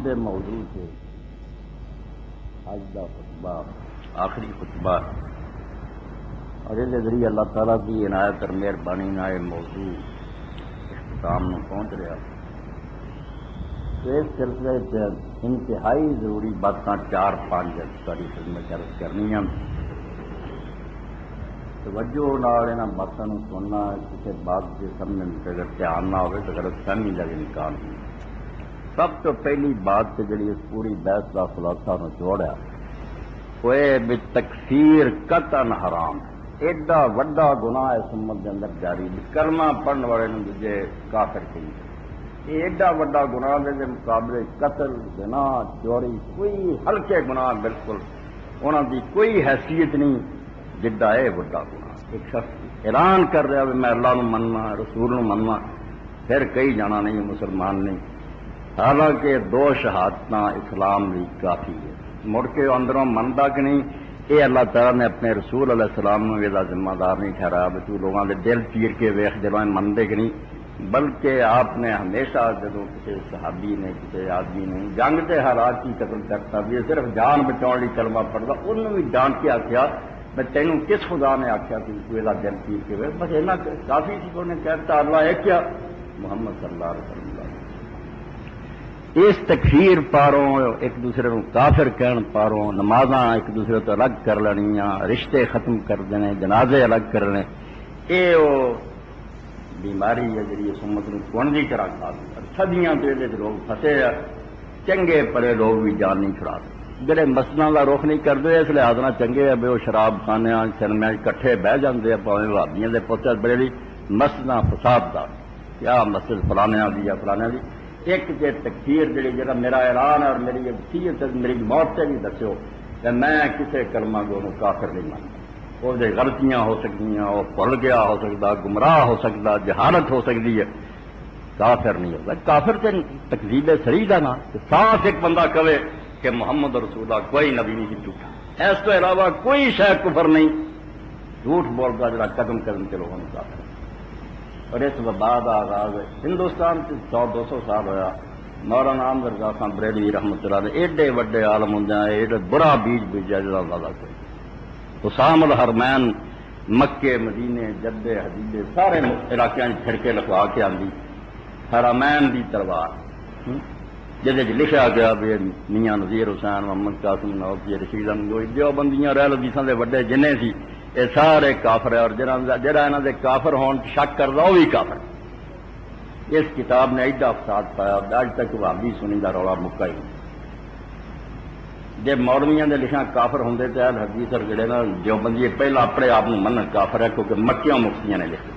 دے موضوع سے آج کا خطبہ آخری خطبہ اور اس ذریعے اللہ تعالیٰ کی عنایت اور مہربانی نال موضوع اختتام میں پہنچ رہا. اس سلسلے سے انتہائی ضروری باتاں 4-5 ساری خدمت عرض کرنی ہیں. توجہ نال انہاں باتاں نوں سننا، کسی بات کے سمجھنے میں اگر دھیان نہ ہوئے تو غلط فہمی کا امکان ہے. سب تو پہلی بات جڑی اس پوری بحث کا خلاصہ نچوڑ ہے وہ تکفیر قطعاً حرام. ایڈا وڈا گناہ اس امت کے اندر جاری کلمہ پڑھنے والے نے دجے کافر کہی. یہ ایڈا وڈا گناہ کے مقابلے قتل، زنا، چوری کوئی ہلکے گناہ بالکل انہوں دی کوئی حیثیت نہیں جڈا ہے وڈا گناہ. ایک شخص اعلان کر رہا ہے میں اللہ نو مننا، رسول نو مننا، پھر کئی جانا نہیں مسلمان نہیں، حالانکہ 2 شہادتاں اسلام بھی کافی ہے. مڑ کے اندروں منتا کہ نہیں، یہ اللہ تعالیٰ نے اپنے رسول علیہ السلام نو یہ ذمہ دار نہیں ٹھہرایا بھی تو لوگوں کے دل چیر کے ویخ دلوں منتے کہ نہیں، بلکہ آپ نے ہمیشہ جب کسی صحابی نے کسی آدمی نے جنگ کے حالات کی قتل کرتا بھی صرف جان بچاؤ لی کلمہ پڑھتا انہوں بھی ڈانٹ کے آخیا میں تینوں کس خدا نے آخیا کہ تو یہ دل چیر کے ویخ، بس اینا کافی سی. انہوں نے کہتا اللہ ہے کیا محمد صلی اللہ علیہ وسلم. اس تکفیر پاروں ایک دوسرے کو کافر کہن پاروں نمازاں ایک دوسرے تو الگ کر لینیاں، رشتے ختم کر دینے، جنازے الگ کرنے، یہ بیماری ہے جی اس امت کو کون کی طرح کھا صدیاں تو یہ لوگ پھسے ہیں. چنگے پڑے لوگ بھی جان نہیں چھڑا جڑے مسجداں کا رخ نہیں کرتے اس لحاظ نہ چنگے ہے وہ شراب خانے سنمے کٹھے بہ جاتے ہیں پاویں بھابیاں دے پوتے بڑے مسجداں فساد دا کیا مسجد فلانے دی یا فلانے دی. ایک جے تکفیر جڑی جڑا میرا اعلان اور میری وصیت میری موت سے بھی دسو کہ میں کسی کلمہ کو کافر نہیں مانتا. وہ غلطیاں ہو سکتی ہیں، وہ بھول گیا ہو سکتا، گمراہ ہو سکتا، جہالت ہو سکتی ہے، کافر نہیں ہوتا. کافر سے تکذیب صریح کا نا صاف ایک بندہ کہے کہ محمد رسول اللہ کوئی نبی نہیں جھوٹا، اس کے علاوہ کوئی شاید کفر نہیں، جھوٹ بولتا جڑا قدم قدم کے لوگوں نے کافر. اور اس وبا کا آغاز ہندوستان سے 100-200 سال ہوا. مولانا احمد رضا خان بریلوی رحمۃ اللہ علیہ ایڈے وڈے عالم ہوں ایڈا برا بیج بیجا جا والا کوئی. حسام الحرمین مکے مدینے جدے حدیدے سارے علاقے پھر کے لکھوا کے آندی حرمین دی تلوار جہد لکھا گیا بھی میاں نذیر حسین محمد قاسم نواب رشید احمد دیوبندیاں رحل حدیثاں دے وڈے جنے سی یہ سارے کافر ہے. اور جہاں یہاں کے کافر ہون شک کرتا وہ بھی کافر. اس کتاب نے ایڈا فساد پایا اج تک بھابی سنی کا رولا مکا ہی. جی مولویاں دے لکھا کافر ہوں تو اہل حدیث اور جڑے نا دیوبندی پہلا اپنے آپ من کافر ہے کیونکہ مکیاں مفتیاں نے لکھے.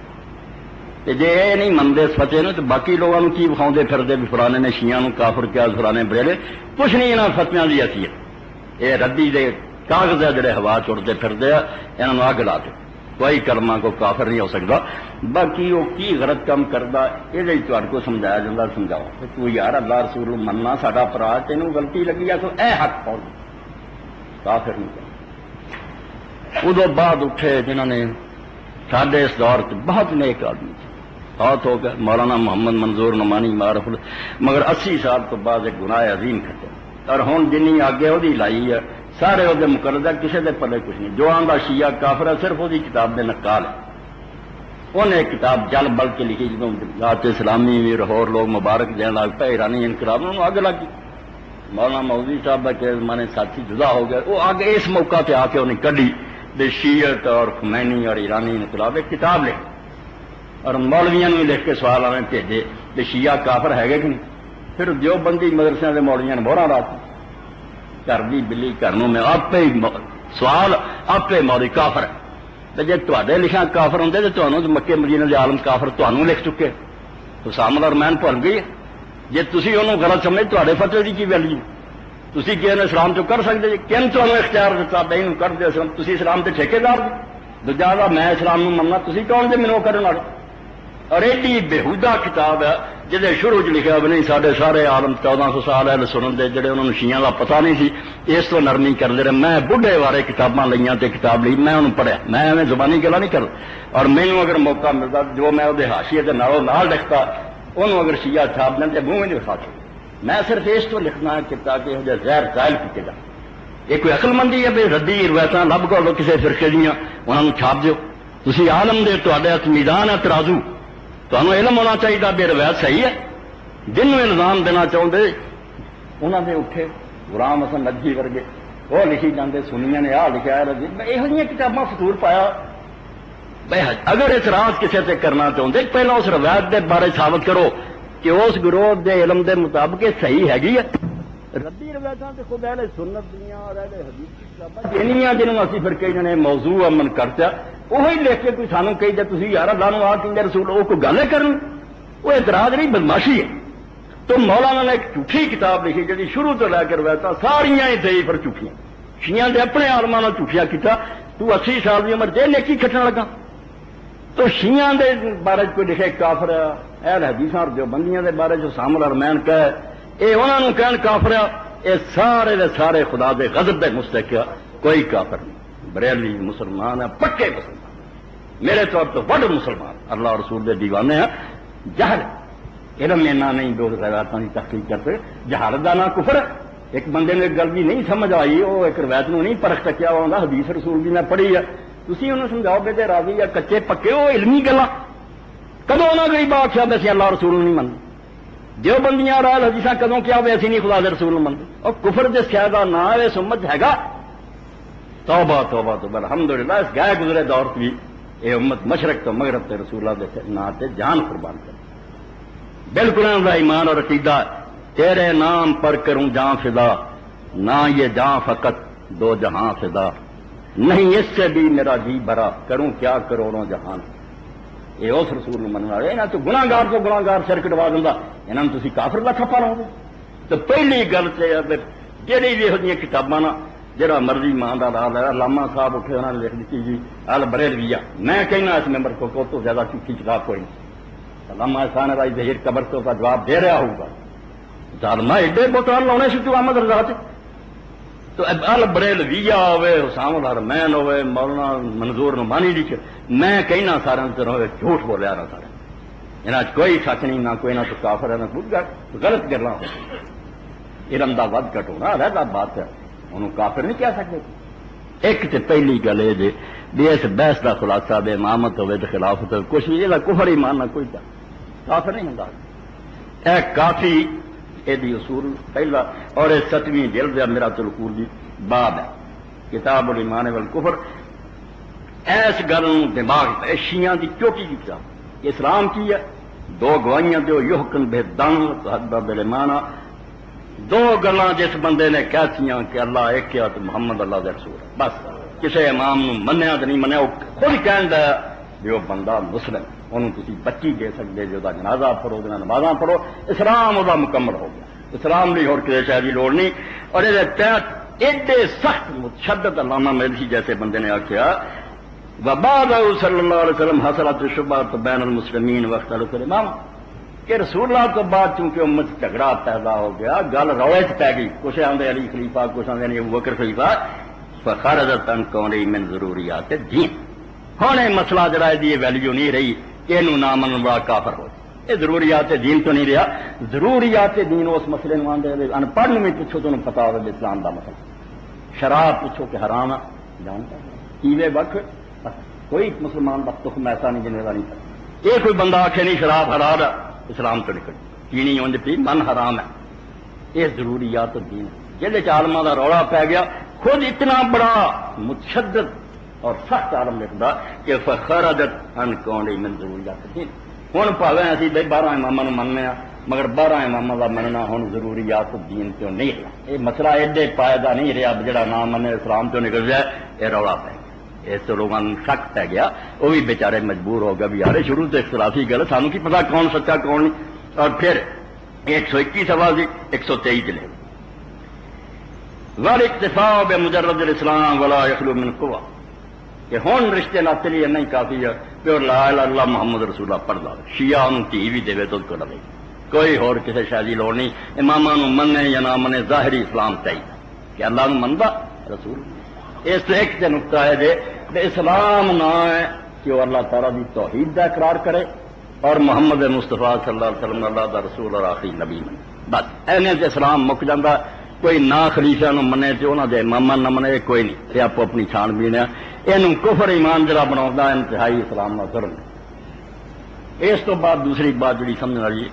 جی یہ نہیں منتے سچے نے تو باقی لوگوں کی وکھاؤ پھرتے بھی فلانے نے شیعہ نو کافر کیا فلانے بریلے کچھ نہیں یہاں فتویاں کی حیثیت. یہ ردی دے کاغذ ہے جڑے ہوا چڑتے پھرتے ہیں انہوں اگ لا کے کوئی کلمہ کو کافر نہیں ہو سکتا. باقی وہ کی غلط کام کرتا یہ کو سمجھایا جاتا سمجھاؤ تو یار اللہ رسول مننا ساڈا پرا تینوں غلطی لگی ہے تو اے حق پاؤ کافر نہیں کرتا. ادو بعد اٹھے جنہوں نے ساڈے اس دور سے بہت نیک آدمی بہت ہو گئے مولانا محمد منظور نعمانی معرف مگر 80 سال تو بعد ایک گناہ عظیم کھٹے. اور ہوں جنی آگے وہ لائی ہے سارے وہ مقرد ہے کسی کے پلے کچھ نہیں. جو آندا شیعہ کافر ہے صرف وہ کتاب دے نقال ہے. انہیں ایک کتاب جل بل کے لکھی جدوں ذات اسلامی بھی لاہور لوگ مبارک دین لگ پے ایرانی انقلاب انہوں اگ لگی. مولانا مودودی صاحب کے مانے ساتھی جدا ہو گئے وہ آگے اس موقع پہ آ کے انہیں کڈی بے شیعت اور خمینی اور ایرانی انقلاب ایک کتاب لکھ اور مولویاں نے لکھ کے سوال آنے بھیجے بے شیعہ کافر ہے گے کہ نہیں. پھر دیوبندی مدرسے کے مولویاں نے بہرا رات گھر کی بلی گھروں میں آپ ہی سوال آپ موری کافر ہے. جی تے لکھا کافر ہوں تو تمہیں مکے مدینے کے عالم کافر تمہوں لکھ چکے تو حسام الحرمین بھول گئی. جی تھی انہوں غلط سمجھ تے فتوی کی ویلیو تھی کہ اسلام چ کر سکتے جی کن تمہیں اختیار دیتا بھائی کر دے تھی اسلام کے ٹھیکےدار دوجا میں اسلام مننا تھی کون جی مینو کرنے والے. اور ایڈی بےہودہ کتاب ہے جہد شروع چ لکھا بھی نہیں سارے سارے عالم 1400 سال اہل سنن دے جڑے انہوں نے شیعہ کا پتہ نہیں سی اس تو نرمی کرتے رہے. میں بڑھے بارے کتاباں لئیاں تے کتاب لی میں انہوں پڑھیا میں ایویں زبانی گلا نہیں کرتا. اور مینوں اگر موقع ملتا جو میں وہ حاشیے کے نالوں نال لکھتا انہوں اگر شیعہ چھاپ دیں تو منہ میں نہیں دکھا میں صرف اس تو لکھنا ہے کہ تاکہ یہ زہر زائل کیتے جائے. یہ کوئی عقل مندی ہے بھائی ردی روایت لب کرو کسی فرقے دیا انہوں چھاپ دیو. تسی عالم دے تواڈے ہاتھ میدان ہے ترازو, تمہیں علم ہونا چاہیے بھی روایت صحیح ہے. جن میں الزام دینا چاہتے انہوں نے اٹھے غلام حسن ندوی ورگے وہ لکھی جاندے سنیاں نے لکھا ہے یہ کتاباں فطور پایا. اگر اعتراض کسی سے کرنا چاہتے پہلے اس روایت کے بارے ثابت کرو کہ اس گروہ دے علم دے مطابق صحیح ہے. ردی روایتاں تے خود اہل سنت دنیا اور اہل حدیث کی کتاباں جنیاں جنہوں اسی پھر کئی جنے موضوع امن کرتا وہی لکھ کے کوئی سانو کہی جائے تسی یار اللہ نو آ کہ رسول وہ کوئی گل کرن وہ اعتراض نہیں بدماشی ہے. تو مولانا نے ایک جھوٹھی کتاب لکھی جی شروع تو لے کے روایتاں ساریاں ہی صحیح پر جھوٹیاں. شیعہ دے اپنے عالماں نال جھوٹیا کیتا تو 80 سال کی عمر نیکی کھٹن لگا. تو شیعہ دے بارے کوئی لکھے کافر ہے, اہل حدیثاں اور دیوبندیاں دے بارے جو سامل ارمین کہے اے انہاں نوں کہن کافر ہے. اے سارے دے سارے خدا دے غضب دے مستحق ہے. کوئی کافر نہیں. بریلوی مسلمان ہے, پکے مسلمان, میرے طور تو بڑے مسلمان اللہ رسول دے دیوانے ہیں. جہل علم اینا نہیں دو روایتوں کی تحقیق کرتے. جہالت دا نام کفر ہے. ایک بندے نے گل بھی نہیں سمجھ آئی وہ ایک روایت نو نہیں پرکھ سکیا وہ آندا حدیث رسول دی میں پڑھی ہے. تسی انہوں سمجھاؤ بے راضی یا کچے پکے وہ علمی گلاں کدو انہوں نے آخیا ویسے اللہ رسول نہیں منتے. دیوبندیاں رائل حدیثاں کدوں کیا وے اسی نہیں خدا دے رسول منتے. اور کفر دے سیاہ دا نام ہے سمجھ ہے گا. توبہ توبہ توبہ الحمدللہ اس گئے گزرے دور بھی یہ امت مشرق تو مغرب تے رسول اللہ دے نام تے جان قربان کر. بالکل ان ایمان اور عقیدہ تیرے نام پر کروں جان فدا, نہ یہ جان فقط دو جہاں فدا, نہیں اس سے بھی میرا جی بھرا کروں کیا کروڑوں جہان. یہ اس رسول نے مننا رہے نا تو گناہگار سر کٹوا دینا یہاں تھی کافر کا کھپا رہو گے. تو پہلی گل تو جہی بھی یہ کتاباں نا جہاں مرضی ماں کا لال ہے علامہ صاحب اٹھے انہوں نے لکھ دیتی جی ال بریلویہ. میں کہنا اس ممبر کو تو زیادہ جھوٹھی کتاب کوئی نہیں. علامہ احسان رائی ظہیر قبر تو کا جواب دے رہا ہوگا. ظالمہ ایڈے بوتال لاؤنے سے تو احمد رضا سے تو ال بریلویہ ہوئے حسام الحرمین ہوئے مولانا منظور نعمانی لکھے. میں کہنا سارا طرح جھوٹ بولیا نہ سارا یہاں کوئی سچ نہیں نہ کوئی نہ تو کافر ہے نہ کچھ غلط گلا ہو. علم دا ود گھٹ ہونا رہتا بات ہے انہوں کافر نہیں کہہ سکتے. ایک تو پہلی گل یہ جی بھی اس بحث کا خلاصہ بے امامت ہوئے خلافت ہوئے کچھ بھی یہ کفر ہی ماننا کوئی کافر نہیں ہوں. اے کافی یہ اصول پہلا اور 7ویں جلد ہے میرات القول کی باب ہے کتاب الایمان والکفر. ایس گل دماغ شیعہ دی چوٹی کی کتاب اسلام کی ہے. دو گواہیاں دیو یحکم بے دم بل ایمانہ. دو گلاں جس بندے نے کہتیاں کہ اللہ ایک ہے تو محمد اللہ دے رسول ہے. بس کسی امام نو منیا تو نہیں منیا وہ خود کہن دا بھی وہ بندہ مسلم انہوں تسی بچی دے سکتے جو دا جنازہ پڑھو جنہ نمازاں پڑھو. اسلام وہ مکمل ہو گیا. اسلام نہیں اور کسی شاید کی لوڑ نہیں. اور یہ تحت ایڈے سخت متشدد علامہ ملکی جیسے بندے نے آخیا وبعد صلی اللہ علیہ وسلم حصلت الشبہۃ بین المسلمین واختلف الامام کہ رسول اللہ تو بعد چونکہ امت جھگڑا پیدا ہو گیا گل روڑے چ پی گئی. کچھ آدھے علی خلیفہ کچھ آدھے ابو بکر خلیفہ فخرجت عن کونہ من ضروریات الدین. ہن یہ مسئلہ جڑا دی ویلیو نہیں رہی کہ یہ نہ منن والا کافر ہو. یہ ضروریات دین تو نہیں رہا. ضروریات دین اس مسئلے میں آدھے ان پڑھ میں پوچھو تو پتا ہو اسلام کا مسئلہ. شراب پوچھو کہ حرام ہے جانتا کیوے وقت کوئی مسلمان کا تخم ایسا نہیں جنہیں کا نہیں پتا. یہ کوئی بندہ آخے نہیں شراب حرام ہے اسلام تو نکل چینی اونج پی من حرام ہے. یہ ضروریات دین جہد عالماں کا روڑا پی گیا. خود اتنا بڑا متشدد اور سخت عالم لکھتا کہ فخرجت عن کونہ من ضروریات الدین. ہوں پاوے اسی بھائی 12 اماماں مننے مگر 12 اماماں کا مننا ہوں ضروریات الدین تو نہیں رہا. یہ مسئلہ ایڈے پائیدہ نہیں رہا جڑا نام منے اسلام تو نکل جائے. یہ روڑا پی گیا. اس تو لوگوں شک پی گیا. وہ بھی بیچارے مجبور ہو گئے بھی یار شروع سے اختلافی گل سانو کی پتا کون سچا کون نہیں. اور پھر 121 سوا سی 123 چلے والاکتفاء بمجرد الاسلام ولا یخلو من قوہ کہ ہوں رشتے ناتے لیے نہیں کافی ہے کہ لا الہ الا اللہ محمد رسول اللہ پڑھ دے. شیعہ انہوں تھی بھی دے تو کر لے کوئی اور کسی شاید لوڑ نہیں. اماماں مننے یا نہ منے ظاہری اسلام چاہیے کہ اللہ نو مندا رسول. اس سے ایک نقطہ ہے کہ اسلام نہ ہے کہ وہ اللہ تعالیٰ کی توحید کا اقرار کرے اور محمد مصطفیٰ صلی اللہ علیہ وسلم اللہ کا رسول اور آخری نبی میں بس ایویں اسلام مک جاتا. کوئی نہ خلیفہ نو منے تے انہاں دے اماماں نہ منے کوئی نہیں. تے آپ اپنی چھان بین ہے اینوں کفر ایمان جڑا بناوندا انتہائی اسلام نہ کرن. اس تو بعد دوسری بات جڑی سمجھن والی ہے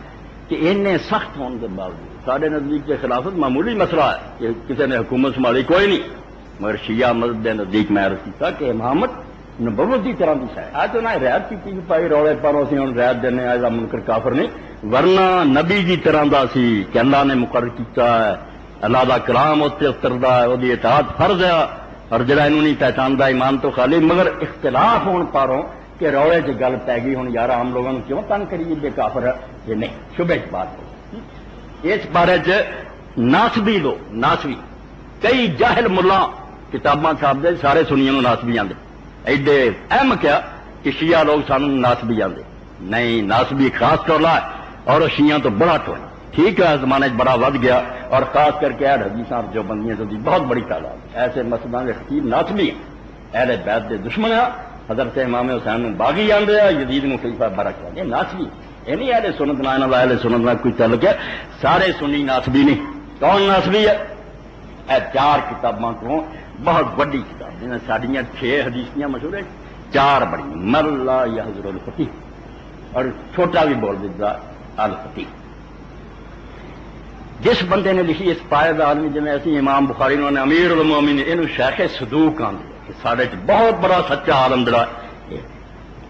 کہ اینے سخت ہونے کے باوجود سارے نزدیک کے خلافت معمولی مسئلہ ہے کہ کسی نے حکومت سنبھالی کوئی نہیں. مگر شیعہ مذہب کے نزدیک میں عرض کیا کہ امامت نبوت کی طرح کی ہے. آج تو نہ رعایت کی پائی روڑے پر اسی ہوں رعایت دینے آئے منکر کافر نہیں ورنہ نبی کی طرح دا سی کہ اللہ نے مقرر کیا ہے. اللہ دا کلام اتنے اترتا ہے وہ اطاعت فرض ہے اور جڑا انہوں نہیں پہچانتا ایمان تو خالی. مگر اختلاف ہون پاروں کہ روڑے چ گل پی گئی ہوں یار عام لوگوں کیوں تنگ کریے بے کافر ہے یہ نہیں شبے کی بات ہے. اس بارے ناسبی لو ناسبی کئی جاہل ملا کتاباں چھاپ دے سارے سنیاں ناسبی آدھے ایڈے اہم کیا کہ شیعہ لوگ سانو ناسبی آدھے نہیں. ناسبی خاص ٹولا ہے اور شیعہ تو بڑا ٹولا. ٹھیک ہے زمانے بڑا ود گیا اور خاص کر کے اہل حدیث اور جو بندیاں دی بہت بڑی تعداد ایسے مسجدوں کے خطیب ناسبی ہیں. اہل بیت دے دشمن ہے. حضرت امام حسین باغی آدھے یزید نو خلیفہ برک یہ ناسبی. یہ نہیں اہل سنت نہ اہل سنت نہ کوئی تعلق ہے. سارے سنی ناسبی نہیں. کون ناسبی ہے؟ اے چار کتاباں کو بہت بڑی کتاب جنہیں ساڑیاں 6 حدیثیاں مشہور ہیں 4 بڑی من لا یحضر الفقیہ اور چھوٹا بھی بول دیتا الفقیہ. جس بندے نے لکھی اس پائے آدمی جنہیں ایسی امام بخاری نے امیر المومنین انہوں شیخ صدوق آدھے کہ سارے بہت بڑا سچا عالم جڑا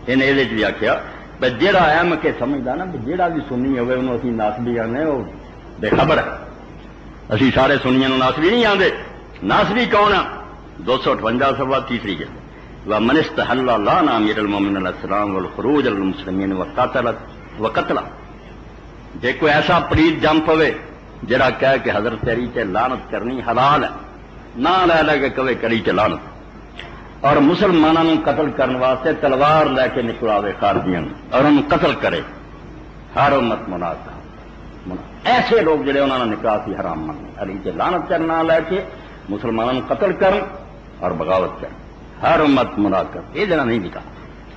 انہیں یہ بھی آخیا بھائی جہاں اہم کے سمجھتا نا جہاں بھی سنی ہوئے انہوں اسی ناسبی آنے وہ بے خبر ہے. اسی سارے سنیاں ناسبی نہیں آتے. ناسبی کون ہے؟ 258 صفحہ تیسری جلد ومن استحل لعن امیر المومنین علیہ السلام والخروج المسلمین وقتل. جے کوئی ایسا پلیت جم پوے جڑا کہے کہ حضرت تیری تے لعنت کرنی حلال ہے نہ لے لے کے کہے کری تے لعنت اور مسلمانوں قتل کرنے واسطے تلوار لے کے نکلاوے خارجیاں اور ان قتل کرے حرمت مناقہ. ایسے لوگ جڑے انہوں نے نکاح کی حرام ماننے علی تے لعنت کرنا لے کے مسلمانوں قتل کرن اور بغاوت کرن حرمت مناقہ یہ جنا نہیں نکاح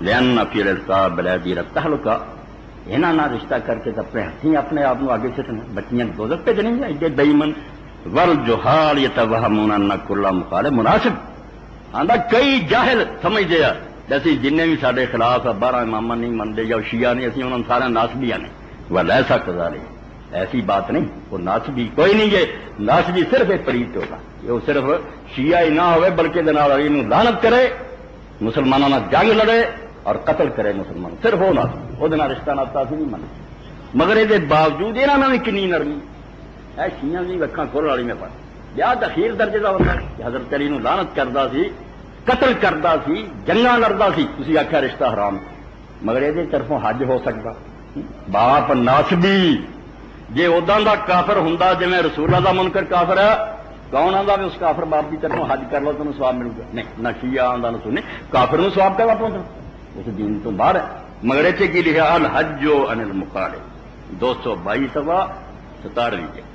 لأن فی الالقاء بلادی التہلکہ انہاں نہ رشتہ کر کے اپنے ہاتھی اپنے آپ آگے سٹنا بچیاں دوزخ پہ چلیں گے ایڈے بےایمان. والجہال یتوہمون ان کل مخالف مناسب آندا کئی جاہل سمجھتے ہیں جیسے جن بھی سارے خلاف 12 امام نہیں منتے یا شیعہ نہیں اسی انہوں سارے ناسبی نے ولیسا کذالک ایسی بات نہیں. وہ ناسبی کوئی نہیں ہے. ناسبی صرف ایک پریت ہوگا وہ صرف شیعہ ہی نہ ہوئے بلکہ لعنت کرے مسلمانوں نے جنگ لڑے اور قتل کرے مسلمان صرف وہ ناسبی وہ رشتہ ناتا سی نہیں منتے. مگر یہ باوجود یہاں بھی کنی نرمی ہے شیعہ بھی وکھاں کھول والی میں پڑھ یا اخیر درجے کا ہوتا کہ حضرت علی نو لعنت کرتا سی قتل کرتا سی جنگاں لڑتا سی تسی آخیا رشتہ حرام. مگر یہ طرفوں حج ہو سکتا. باپ ناسبی جی ادا کا کافر ہوں جی رسول اللہ دا منکر کافر ہے کون آتا بھی اس کافر باپ کی طرفوں حج کر لو تمہیں سواب ملے گا نہیں نہ شیعہ آتا نہ سنی کافر نو سواب پہ پہنچا اس دین تو باہر ہے. مگر اتنے کی لکھا الحج عن المخالف 222 صفحہ 17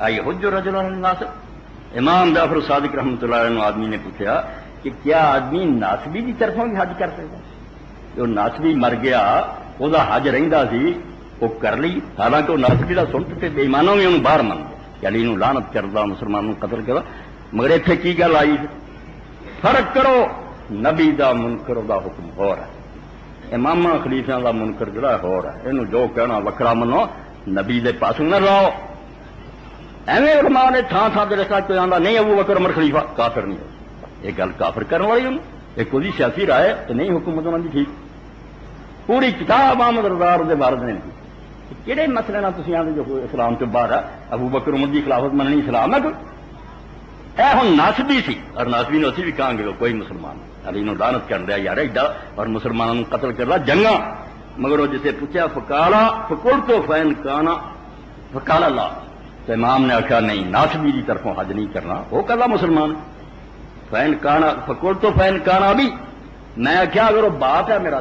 آئی حج رجل عن الناس. امام جعفر صادق رحمۃ اللہ علیہ آدمی نے پوچھا کہ کیا آدمی ناسبی کی طرفوں بھی حج کر سکتا؟ جو ناسبی مر گیا وہ حج رہندا سی وہ کر لی حالانکہ وہ ناسبی کا سن چکے بے ایمانوں بھی انہوں باہر من گئے کہ علی نو لعنت کردا مسلمانوں قتل کردا. مگر اتنے کی گل آئی فرق کرو نبی دا منکر دا حکم ہو رہا ہے امام خلیفہ دا منکر جڑا ہو رہا ہے یہ جو کہنا وکرا منو نبی دے پاس نہ لاؤ. ایویں علماء نے تھان تھان کے رکھا کوئی آندا نہیں ابو بکر عمر خلیفہ کافر نہیں ہو یہ گل کافر کرنے والی انہوں یہ کوئی سیاسی رائے تو نہیں حکومت انہوں کی ٹھیک. پوری کتاب احمد رضا دے بارد نے کہڑے مسئلے نہ تھی آتے جو اسلام تو باہر ہے ابو بکر عمر کی خلافت مننی اسلام ہے کوئی اے ہوں ناسبی سی اور ناسبی نے اسی بھی کہاں گے کوئی مسلمان علی نو لعنت کر دیا یار ایڈا اور مسلمانوں قتل کر رہا جنگا. مگر وہ جسے پوچھا فکالا فکول تو فین کانا فکال اللہ تو امام نے آخیا نہیں ناسبی کی طرفوں حج نہیں کرنا وہ کلا مسلمان فین کانا فکول تو فین کانا ابھی میں آخیا اگر وہ باپ ہے میرا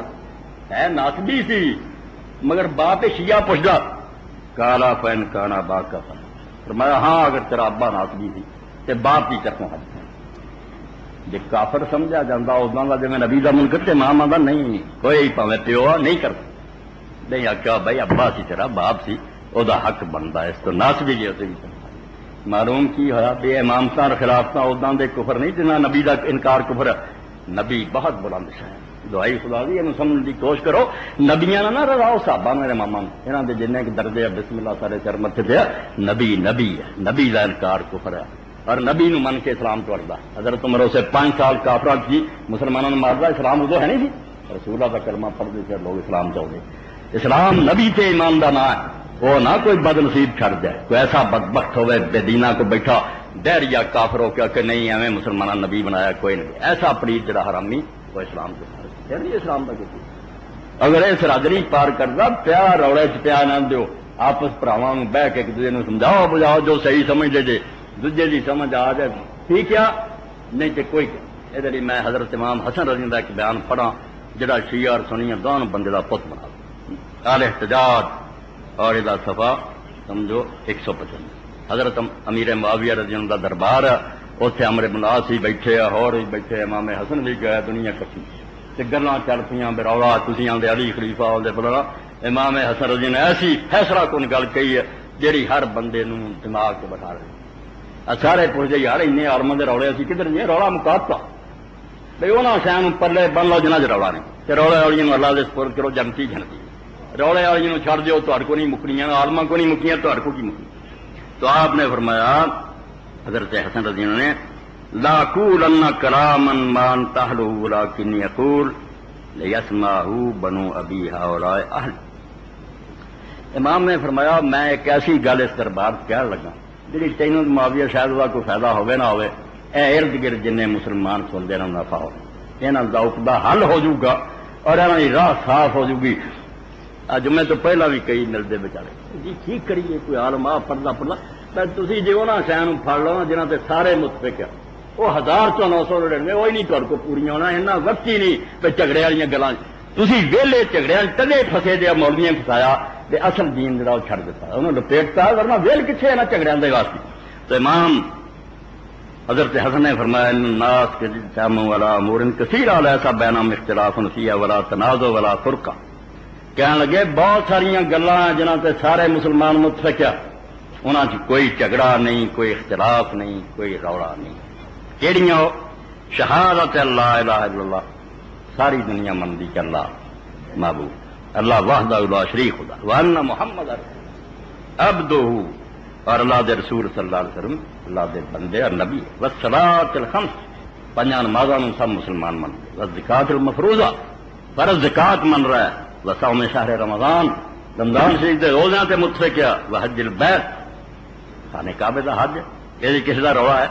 ہے ناسبی سی مگر باپ شیعہ پوچھتا کالا فین کانا با کا فن فرمایا ہاں اگر تیرا ابا ناسبی سی تے باپ کی طرفوں حج جی کافر سمجھا جاتا ادا کا جی نبی کا منکر تے ماں آتا نہیں کوئی پاوے پیو نہیں کرتا نہیں آخیا بھائی ابا سی تیرا باپ سی وہ حق بنتا ہے، اس تو نس بھی گیا معلوم کی ہوا بے امامت خلافت اداں دے کفر نہیں جنہ نبی کا انکار کفر ہے۔ نبی بہت بلند شہ دعائی خدا دی یہ سمجھنے کی کوشش کرو، نبیاں نہ رضاؤ صحابہ میرے ماما یہاں کے جن درجے بسم اللہ سارے چر متے پہ نبی نبی ہے، نبی کا انکار کفر ہے اور نبی نو من کے اسلام توڑتا۔ حضرت عمر اسے 5 سال کافرہ کی مسلمانوں نے مارتا، اسلام ادو ہے نہیں سی، رسول اللہ کا کلمہ پڑھتے تھے لوگ اسلام چاہتے۔ اسلام نبی تے ایمان دا نام ہے، وہ نہ کوئی بد نصیب چھڑ جائے، کوئی ایسا بدبخت ہوئے بے دینہ کو بیٹھا دہریا کافر ہو کیا کہ نہیں ایویں مسلمانہ نبی بنایا کوئی نہیں، ایسا پلیت جڑا حرامی وہ اسلام کے ساتھ نہیں اسلام کا کسی اگر اس راجری پار کرتا پیا روڑے چ پیا نہ دیو، آپس پراواں بہ کے ایک دوسرے کو سمجھاؤ بجاؤ، جو صحیح سمجھ دے جے دوجے کی سمجھ آ جائے ٹھیک ہے، نہیں تو کوئی یہ میں حضرت امام حسن رضی اللہ کا ایک بیان پڑھا جڑا شیعہ اور سنی دونوں بندے کا پت بنا آل احتجاج اور یہ صفا سمجھو 155 حضرت امیر معاویہ رضی اللہ کا دربار اتنے امر بن العاص ہی بیٹھے اور بھی بیٹھے امام حسن بھی گئے دنیا کٹھی تے گلاں چل پئیاں بروڑا تسی آندے علی خلیفہ آندے بلا امام حسن رضی نے ایسی فیصلہ کن گل کہی ہے جیڑی ہر بندے نو دماغ سے بٹھا رہی سارے پوچھے یار انے عالماں دے روڑے اسی کدھر جے روڑا مکاتا بھئی انہاں شاہ پلے بن لو جنہ روڑا نہیں تے روڑے والی نو اللہ دے سپرد کرو جنتی جنتی روڑے والی نو چھڑ دیو تہاڈے کو نہیں مکنیاں عالماں کو نہیں مکنیاں تہاڈے کو کی مکنی تو آپ نے فرمایا حضرت حسن رضی اللہ نے لا قولن کلاما ما تحلو ولكن يقول لیسمعہ بنو ابی ہؤلاء اہل۔ امام نے فرمایا میں ایک ایسی گل اس دربار کہہ لگا جی تینوں معاویہ شاید وہ کوئی فائدہ ہوئے نہ ہوئے اے ارد گرد جن مسلمان سنتے نہ نفع ہو یہاں کا حل ہو جائے گا اور یہاں کی راہ صاف ہو جائے گی۔ جمعے تو پہلا بھی کئی ملتے بچارے جی ٹھیک کریے کوئی عالم آ پڑھتا پڑھتا تھی جی وہ شہر پڑ لو جنہ سے سارے متفق ہے وہ 1999 وہی نہیں تر کو پوری ہونا ایسا وقت ہی نہیں پہ جھگڑے والی گلان تھی ویلے جھگڑے ٹلے پھسے دیا مولویاں پھسایا تے اصل دین جڑا چھڑ دیتا انہوں نے لپیٹتا ورنہ ویل کتنے ہے نا جھگڑیاں دے واسطے۔ تو امام حضرت حسن نے فرمایا الناس کے جامع والا امور کثیرہ ایسا بینام اختلاف فیہ ولا تنازع ولا فرقہ کہنے لگے بہت ساری گلاں جنہاں تے سارے مسلمان متفق ہے انہاں چ کوئی جھگڑا نہیں کوئی اختلاف نہیں کوئی روڑا نہیں کیڑیاں شہادت اللہ الہ الا اللہ ساری دنیا مندی کہ اللہ معبود اللہ وحدہ لا شریک خدا وان محمد عبدہ اور اللہ دے رسول صلی اللہ علیہ وسلم اللہ دے بندے اور نبی والصلاۃ الخمس پنجاں نمازاں سب مسلمان من والزکات المفروضہ فرض زکات من رہا ہے وصوم شہر رمضان رمضان شریف دے روزیاں تے متفق ہے وحج البیت خانہ کعبہ دا حج یہ کس دا روڑا ہے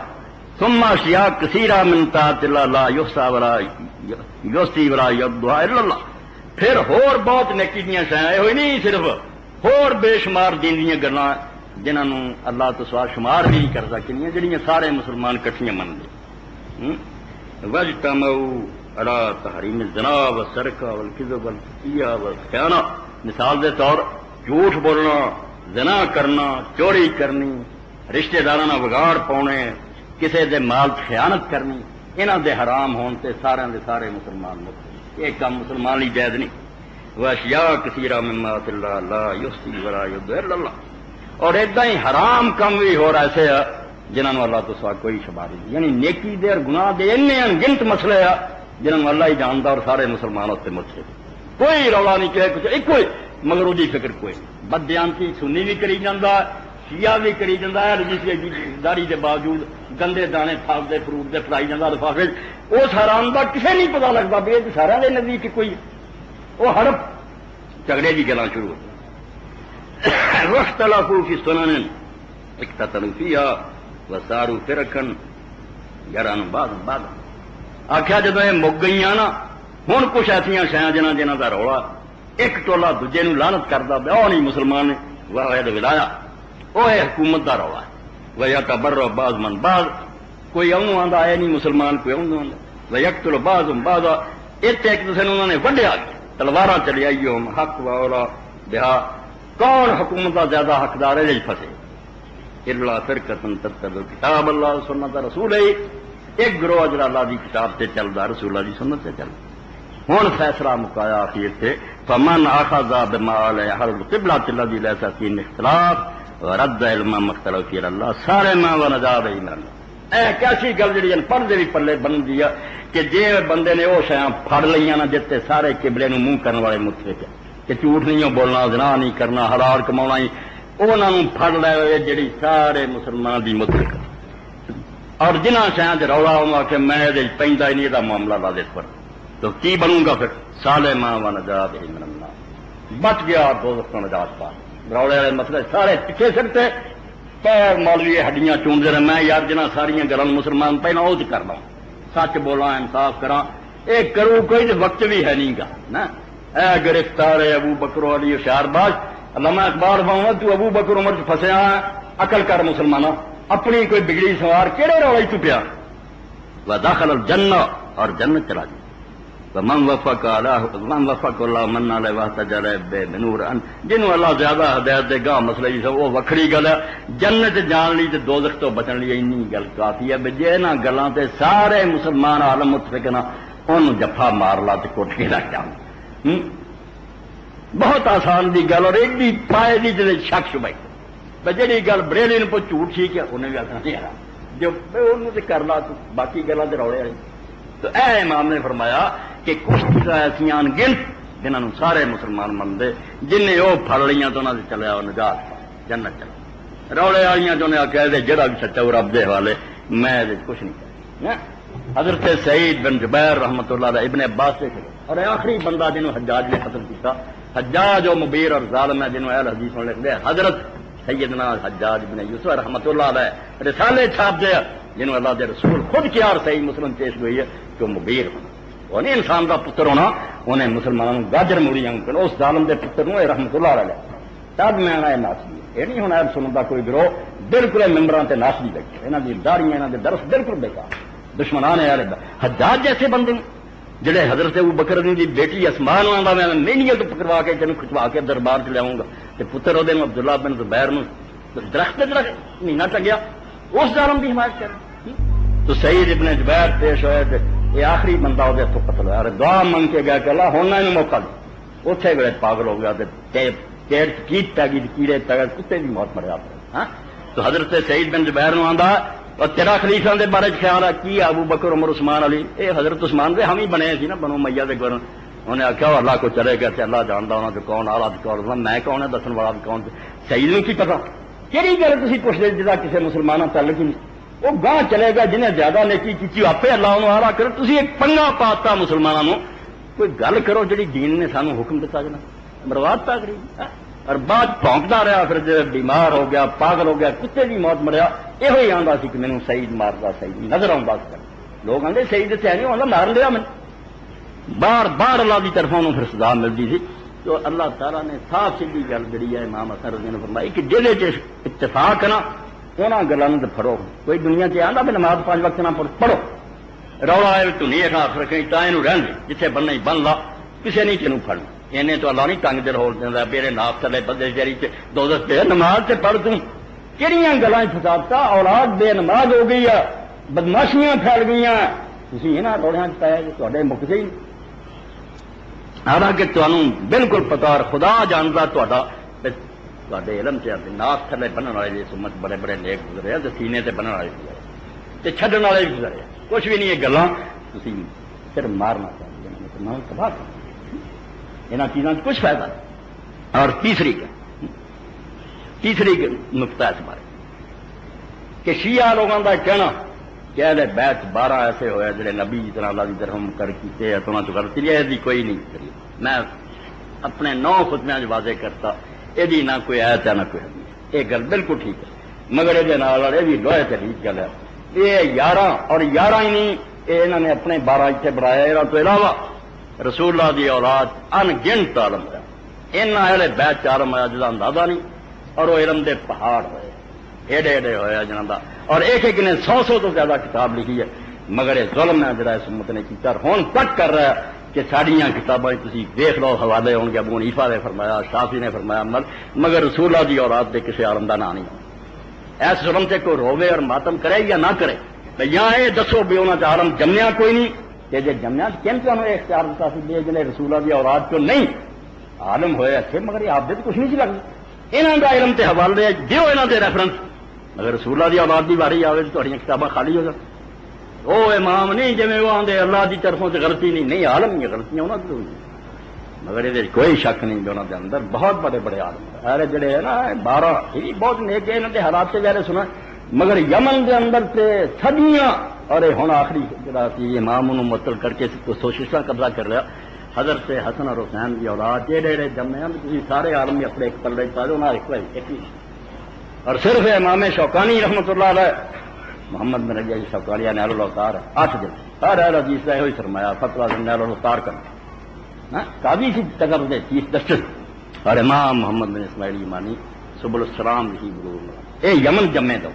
ثم اشیاء کثیرہ من طاعت اللہ لا یحصی ولا یحصی ولا یعد الا اللہ پھر ہور بہت نیکی دیاں شیاں ہوئی نہیں صرف ہور بے شمار دین دیاں گلاں جنہاں نو اللہ تو سوا شمار بھی نہیں کر سکدیاں جڑیاں سارے مسلمان کٹھیاں مندے واجتمعوا علی تحریم الزنا والسرقہ والکذب والخطیہ والخیانہ مثال دے طور جھوٹ بولنا زنا کرنا چوری کرنی رشتہ داراں نال بگاڑ پاؤنے کسی دے مال خیانت کرنی انہاں دے حرام ہون تے سارے دے سارے مسلمان مت یہ کام مسلمان لی جائز نہیں واشیاء کثیرہ مما اللہ لا یحصی ولا یعد الا اللہ اور اداں ہی حرام کام بھی ہو رہا ایسے ہے جنہاں نو اللہ تو سوا کوئی شمار نہیں یعنی نیکی دے اور گناہ دے انے انگنت مسئلے ہیں جنہاں نو اللہ ہی جاندا اور سارے مسلمان تے متفق کوئی رولا نہیں کہ کچھ ایک کوئی مگر وہ فکر کوئی بددیانتی سنی بھی کری جاندہ شیعہ بھی کری جاندہ ہے رجی داری کے باوجود گندے دانے پھاس دے فروٹ دے پڑائی جاندہ لفافے اس حرام کا کسے نہیں پتا لگتا بھی یہ سارے دے نزدیک کوئی وہ ہڑپ جھگڑے کی گلاں شروع ہوتی واختلفوا فی السنن اقتتلوا فیہا وصاروا فرقا یرون بعض آخیا جب یہ مک گئی نا ہوں کچھ ایسا شاید جنہ کا رولا ایک ٹولا دوجے نو لعنت کرتا پیا وہ نہیں مسلمان نے ولایا وہ ہے حکومت کا رولا وہ یا تبر بعض من بعض کوئی اونوں آندا ہے نہیں مسلمان کوئی اونوں آندا ویقتل بعضهم بعضا ایک دوسرے انہوں نے وڈیا تلواراں چلی آئی ہوں حق والا بہا کون حکومت کا زیادہ حقدار ہے پھسے الا فرقۃ تتبع کتاب اللہ سنت رسول ایک گروہ جڑا اللہ دی کتاب سے چلتا رسول اللہ دی سنت سے چلتا ہوں فیصلہ مکایا آخر سے فمن اخذ بما علیہ القبلۃ الذی لیس فیہ اختلاف ورد علم مختلف فی اللہ سارے ما ونجاب من اللہ۔ اے کیسی گل جڑی پڑھدے بھی پلے بن دی کہ جے بندے نے وہ شیاں پھڑ لیاں نہ جتے سارے قبلے نو منہ کرن والے متفق کہ جھوٹ نہیں بولنا، زنا نہیں کرنا، حلال کمانا ہی، انہاں نوں پھڑ لے جڑی سارے مسلمان دی متفق اور جنہاں شیاں تے رولا ہوندا کہ میں دے پیندا ہی نہیں دا معاملہ لا دے پر تو کی بنوں گا پھر سالما ونجاب من اللہ، بچ گیا دوزخ ਤੋਂ نجات پا۔ روڑے والے مسئلے سارے پیچھے سکتے پیر مولوی ہڈیاں چونڈتے رہے، میں یار جنہ ساری گلاں مسلمان پہلا وہ کرنا، سچ بولا، انصاف کراں، یہ کروں کوئی وقت بھی ہے نہیں گا نا۔ اے گرفتار ہے ابو بکر علی ہوشیار باز، علامہ اقبال فرماتا تو ابو بکر عمر چ پھسیا عقل کر مسلمانہ، اپنی کوئی بگڑی سوار کہڑے روڑے تو پیا، ودخل الجنہ اور جنت چلا گیا۔ من وفق اللہ من علیہ واحتج علیہ بنور، جنہوں اللہ زیادہ ہدایت دے گا مسئلہ جی وہ وکھری گل ہے، جنت جان لی تے دوزخ تو بچن لی اینی گل کافی ہے بجے انہاں گلاں تے سارے مسلمان عالم متفق نہ انہوں جفا مار لا تے کٹ کے رکھ جاؤں۔ بہت آسان دی گل اور ایڈی پائے دی جلے شک شبہ بجڑی گل بریلی نے پوچھ جھوٹ ٹھیک ہے انہیں بھی آخنا نہیں آ جو انہوں تے کر لا تو باقی گلاں تے روڑے والی۔ تو اے امام نے فرمایا کہ کچھ چیزاں ایسا گنت جنہوں سارے مسلمان منتے، جن نے وہ پھڑ لیاں تو انہوں نے چلیا وہ نجات جنت چلا، روڑے والی جو انہیں آخیا جہاں بھی سچا وہ رب دے حوالے، میں کچھ نہیں کہا۔ حضرت سعید بن جبیر رحمۃ اللہ علیہ ابن عباس سے اور آخری بندہ جنہوں حجاج نے قتل کیا، حجاج و مبیر اور ظالم ہے جنہوں اہل حدیث نے لکھ دیا، حضرت سیدنا حجاج بن یوسف رحمۃ اللہ علیہ رسالے چھاپ دیا جنہوں اللہ دے رسول خود کیا اور صحیح مسلم پیش ہوئی ہے کہ مبیر بنا، وہ نہیں انسان کا پتر ہونا، انہیں مسلمانوں گاجر موڑی اس ظالم دے پتر نو رحمت اللہ علیہ تب میں آنا ناسلی یہ نہیں ہونا سنتا کوئی گروہ بالکل ممبران تے ناسلی بیٹھے، یہاں کی داڑیاں یہاں کے درس بالکل بیکار، دشمنان والے حجاج جیسے بندے جڑے حضرت ابو بکر دی بیٹی اسمان آتا میں مہنگی تو پکڑوا کے تینوں کھچوا کے دربار چ لیا گا، پتر وہ عبداللہ بن زبیر درخت مہینہ ٹنگیا اس ظالم کی حمایت کر تو سعید ابن جبیر پیش ہوئے یہ آخری بندہ وہ ہاتھوں قتل ہوا، دعا منگ کے گیا کہ اللہ ہونا انہوں موقع دے، اتنے ویلے پاگل ہو گیا پیڑ کیٹ پی گئی، کیڑے پی گئے، کتے بھی موت مر جاتے ہیں۔ تو حضرت سعید بن جبیر نو آندا اور تیرا خلیفہ دے بارے خیال ہے کی ابو بکر عمر عثمان علی، اے حضرت عثمان دے ہم ہی بنے سی نا بنو میاں دے گورن، انہیں آخیا اللہ کو چلے گیا کہ اللہ جانتا انہوں نے کون آلہ کون میں کون ہے دسن والا کون، سعید نو کی پتا کہڑی گل تھی پوچھتے جا کسی مسلمان تعلق ہی نہیں، وہ گاہ چلے گا جنہیں زیادہ نیکی کی آپ اللہ انہوں آلہ کرو، تھی ایک پنگا پاتا مسلمانوں کوئی گل کرو جی دین نے سانو حکم دیتا جنا برباد پا کری اور بعد پونکتا رہا، پھر جب بیمار ہو گیا پاگل ہو گیا کتے کی موت مریا، یہ آتا سی کہ مینوں سعید مارتا سعید نظر آتا لوگ آتے سعید سے نہیں آتا مار لیا میں، بار بار اللہ کی طرف انہوں پھر سزا ملتی تھی۔ تو اللہ تعالیٰ نے صاف سیدھی گل جڑی ہے امام حسن رضی اللہ عنہ نے فرمائی کہ جہے اتفاق نا انہوں گلوں تو پڑھو، کوئی دنیا سے آتا بھی نماز 5 وقت نہ پڑھو، رولا ہے تو نہیں آخ رکھیں تا یہ رہن دے جتنے بننا ہی بن لا، کسی نہیں تینوں پڑھنا، انہیں تو اللہ نہیں تنگ دل ہو دینا میرے ناف تھلے بدے جری دوزخ پہ نماز سے پڑھ توں کہڑیاں گلاں فسادتا، اولاد بے نماز ہو گئی ہے، بدماشیاں پھیل گئی، تھی یہاں روڑیاں پایا جو تے مک گئی، حالانکہ تمہیں بالکل پتا اور خدا جانتا تے علم سے ناف تھلے بننے والے جی سمت بڑے بڑے نیک گزرے تو سینے تے بننے والے گزرے تے چھڈن والے بھی گزرے، کچھ بھی نہیں یہ گلاں تسی صرف مارنا چاہیے تباہ کرنا، یہاں چیزوں سے کچھ فائدہ نہیں۔ اور تیسری نقطہ اس بارے کہ شیعہ لوگوں کا کہنا کہ اہل بیت 12 ایسے ہوئے جڑے نبی جس طرح اللہ کی طرف کر کیتے تو انہوں غلطی یہ کوئی نہیں کری، میں اپنے 9 خطبیاں واضح کرتا یہ نہ کوئی آیت ہے نہ کوئی حدیث، یہ گل بالکل ٹھیک ہے، مگر یہ بھی لوہے تحریک گل ہے، یہ 11 اور 11 ہی نہیں یہ انہوں نے اپنے 12 اتنے بڑھایا، یہ تو علاوہ رسول اللہ دی اولاد ان گنت عالم ہے، ان اہل بیت عالم ہے جس کا اندازہ نہیں، اور وہ علم دے پہاڑ ہوئے ایڈے ایڈے ہوئے جنہوں کا، اور ایک ایک نے 100 تو زیادہ کتاب لکھی ہے، مگر یہ ظلم ہے جڑا اس امت نے کیا، ہون تک کر رہا ہے کہ ساڑیاں کتابیں تسی دیکھ لو حوالے ہون گے، ابو حنیفہ نے فرمایا، شافعی نے فرمایا، مگر رسول اللہ دی اولاد دے کسی عالم دا نام نہیں، ایس ظلم سے کوئی روے اور ماتم کرے یا نہ کرے، یا یہ دسو بھی انہوں نے عالم جمیا کوئی نہیں، کہ جی جمیا کن تمہیں اختیار دیتا سی جی رسول اللہ دی اولاد کو نہیں، عالم ہوئے اچھے مگر آپ دے تو کچھ نہیں سی لگتا یہاں کا علم تے حوالے دیو یہاں دے ریفرنس اگر رسول اللہ دی اولاد دی باری آئے تو کتاباں خالی ہو جائیں وہ امام نہیں جی وہ آدھے اللہ کی طرفوں سے غلطی نہیں عالم ہی غلطیاں انہوں کی مگر یہ کوئی شک نہیں جو انہوں کے اندر بہت بڑے بڑے عالم ارے جڑے ہے نا 12 یہ بہت نیک ہے انہوں کے حالات سے پہلے سنا مگر یمن کے اندر سے صدیاں اور ہوں آخری جڑا امام انہوں معطل کر کے کوششاں قبضہ کر لیا حضرت حسن اور حسین کی اولاد جہے جمے ہیں تھی سارے عالم بھی اپنے ایک پلے پا دو ایک ہی اور صرف امام شوکانی رحمت اللہ علیہ محمد بن رجی شوکانی نیل الاوتار 8 دن ہر حدیث کا یہ فرمایا فتویٰ نیل الاوتار کرنا قاضی سی تگر دے چیف جسٹس اور امام محمد بن اسماعیل ایمانی سبل السلام ہی گرو اے یمن جمے دو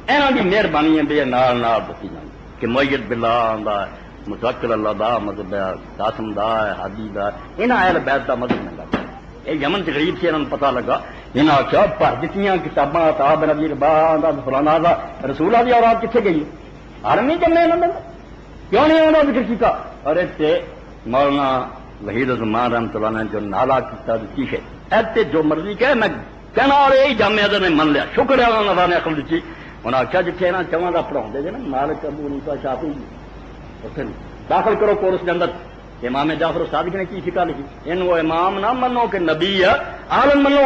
یہاں کی مہربانی ہے بھی نال نال دسی جاتی کہ معید باللہ آندا متوکل اللہ دا مذہب قاسم دا ہادی دا انہاں اہل بیت دا مذہب نہیں لگا یہ یمن کے غریب سے انہوں نے پتہ لگا انہاں آخیا پڑھ دیتیاں کتاباں عطا بن ابی رباح دا فلانا دا رسول اللہ دی اولاد کتنے گئی عالم نہیں جمے انہوں نے کیوں نہیں انہوں نے ذکر کیتا اور اتنے مولانا وحید الزمان رحمۃ اللہ نے جو نالا کیتا دیتی ہے ایتے جو مرضی کہے میں کہنا اور یہی جامعہ نے من لیا شکر ہے اللہ نے عقل دیتی انہوں نے آخیا جتنے یہاں چواں کا پڑھاؤ جی نا مالک ابو حنیفہ شافعی اتنے داخل کرو کورس کے اندر امام جعفر صادق نے کی فقہ لکھی ان وہ امام نہ منو کہ نبی ہے عالم منو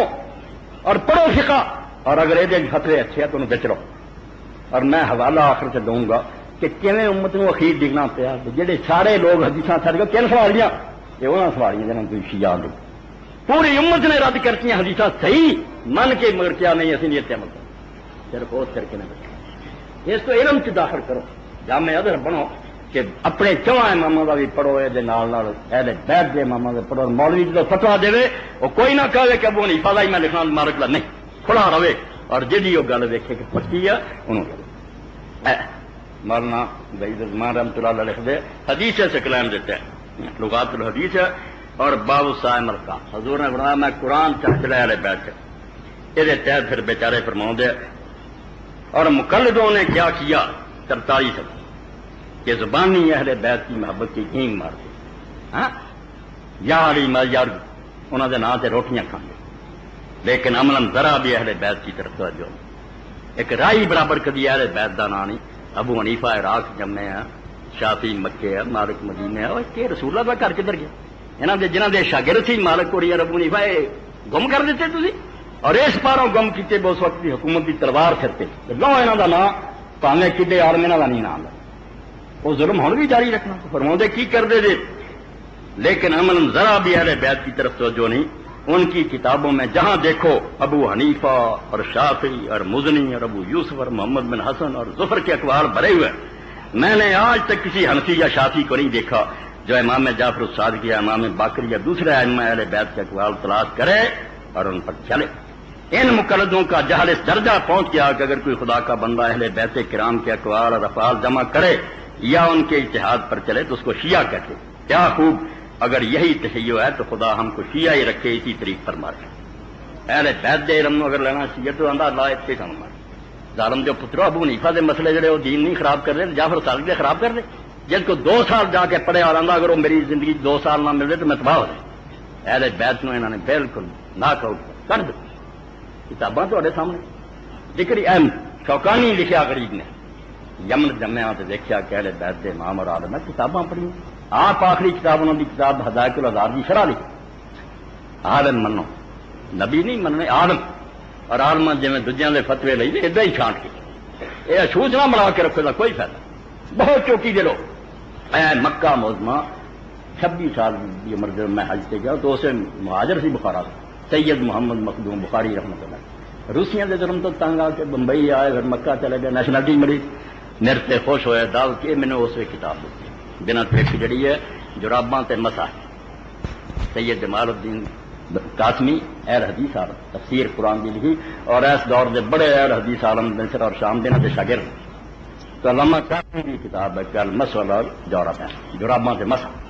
اور پڑھو فقہ اور اگر یہ فتوے اچھے ہیں تو انہوں بچ رہو اور میں حوالہ آخر سے دوں گا کہ کیویں امت نو اخیر ڈگنا پیا جہے سارے لوگ حدیثاں چھڈ کے کن سواریاں یہ انہاں سواریاں جنہاں کوئی شیعہ لوگ پوری امت نے رد کرتی حدیثاں صحیح من کے مگر کیا نہیں اسی نیت عمل کرو صرف اس کر کے نہیں اس کو علم چ داخل کرو جامع ادھر بنو کہ اپنے چواں اماموں کا بھی پڑھو یہ اہل بیت کے اماموں کا پڑھو مولوی جو فتوا دے وہ کوئی نہ کہے کہ ابو حنیفہ دا ہی میں لکھنا مارک لا نہیں کھلا رہے اور جی وہ گل دیکھے کہ پکی ہے انہوں مولانا وحید الزمان رحمۃ اللہ علیہ لکھ دے حدیث سے کلام دیتے ہیں لغات الحدیث ہے اور باب الصائم کا حضور نے بنایا میں قرآن چڑھ چلا اہل بیت یہ تحت پھر بیچارے فرماؤں دے اور مقلدوں نے کیا کیا 43 کہ زبانی اہل بیت کی محبت کی گھینگ مار دی ہاں یا علی یار انہوں نے نام سے روٹیاں کھانے لیکن عملاً ذرا بھی اہل بیت کی طرف توجہ ایک رائی برابر کدی اہل بیت کا نام نہیں ابو حنیفہ عراق جمے ہیں شافعی مکے ہے مالک مدینے ہے اور کہ رسول اللہ کا گھر کدھر گیا یہاں کے جنہوں کے شاگرد سی مالک کو ابو حنیفہ گم کر دیتے تھی اور اس پاروں گم کیتے اس وقت کی حکومت کی تلوار پھرتے لو یہاں کا نام پاویں کڈے عالم یہاں کا نہیں نام ہے وہ ظلم ہوں بھی جاری رکھنا فرماؤں کی کرتے تھے لیکن عمل ذرا بھی اہل بیت کی طرف توجہ نہیں ان کی کتابوں میں جہاں دیکھو ابو حنیفہ اور شافعی اور مزنی اور ابو یوسف اور محمد بن حسن اور ظفر کے اقوال بھرے ہوئے میں نے آج تک کسی حنفی یا شافعی کو نہیں دیکھا جو امام جعفر الصادق یا امام باقر یا دوسرے ائمہ اہل بیت کے اقوال تلاش کرے اور ان پر چلے ان مقلدوں کا جہل اس درجہ پہنچ گیا کہ اگر کوئی خدا کا بندہ اہل بیت کرام کے اقوال اور افعال جمع کرے یا ان کے اجتہاد پر چلے تو اس کو شیعہ کہتے کیا خوب اگر یہی تشیع ہے تو خدا ہم کو شیعہ ہی رکھے اسی طریق پر مارے اہل بیت دے علم اگر لینا شیعہ تو انداز لا اتنے کام مارے ظالم جو پترو ابو حنیفہ دے مسئلے جڑے وہ دین نہیں خراب کر رہے جعفر صادق دے خراب کر دے جن کو 2 سال جا کے پڑھے اور اگر وہ میری زندگی 2 سال نہ مل رہے تو میں تباہ ہو جائے اہل بیت نو انہوں نے بالکل ناک آؤٹ کر دو کتاباں تو سامنے ذکر اہم شوکانی لکھیا غریب نے یمن جمیا تو دیکھا کہ اہل بیت دے امام اور عالم کتاباں پڑھی آپ آخری کتاب انہوں کی کتاب ہدایت الازار کی شرح لکھی عالم منو نبی نہیں مننے عالم اور عالم جی دوجیاں دے فتوے لئی ادھر ہی چھانٹ کے یہ سوچنا بنا کے رکھے گا کوئی فائدہ بہت چوکی دے لو مکہ موزمہ 26 سال کی عمر جب میں حج سے گیا تو اسے مہاجر سی بخارا سید محمد مخدوم بخاری رحمۃ اللہ روسیاں دے جرم تو تنگ آ کے بمبئی آئے پھر مکہ چلے گئے نیشنلٹی ملی میرے سے خوش ہوئے دعوت کی میں نے اس کتاب دیتی بنا پیٹ جڑی ہے جراباں تے مسح سید جمال الدین قاسمی اہل حدیث عالم تفسیر قرآن کی لکھی اور اس دور دے بڑے اہل حدیث عالم مصر اور شام دینا کے شاگرد تو علامہ قاسمی کی کتاب ہے کل مسل اور جورب ہے جراباں تے مسح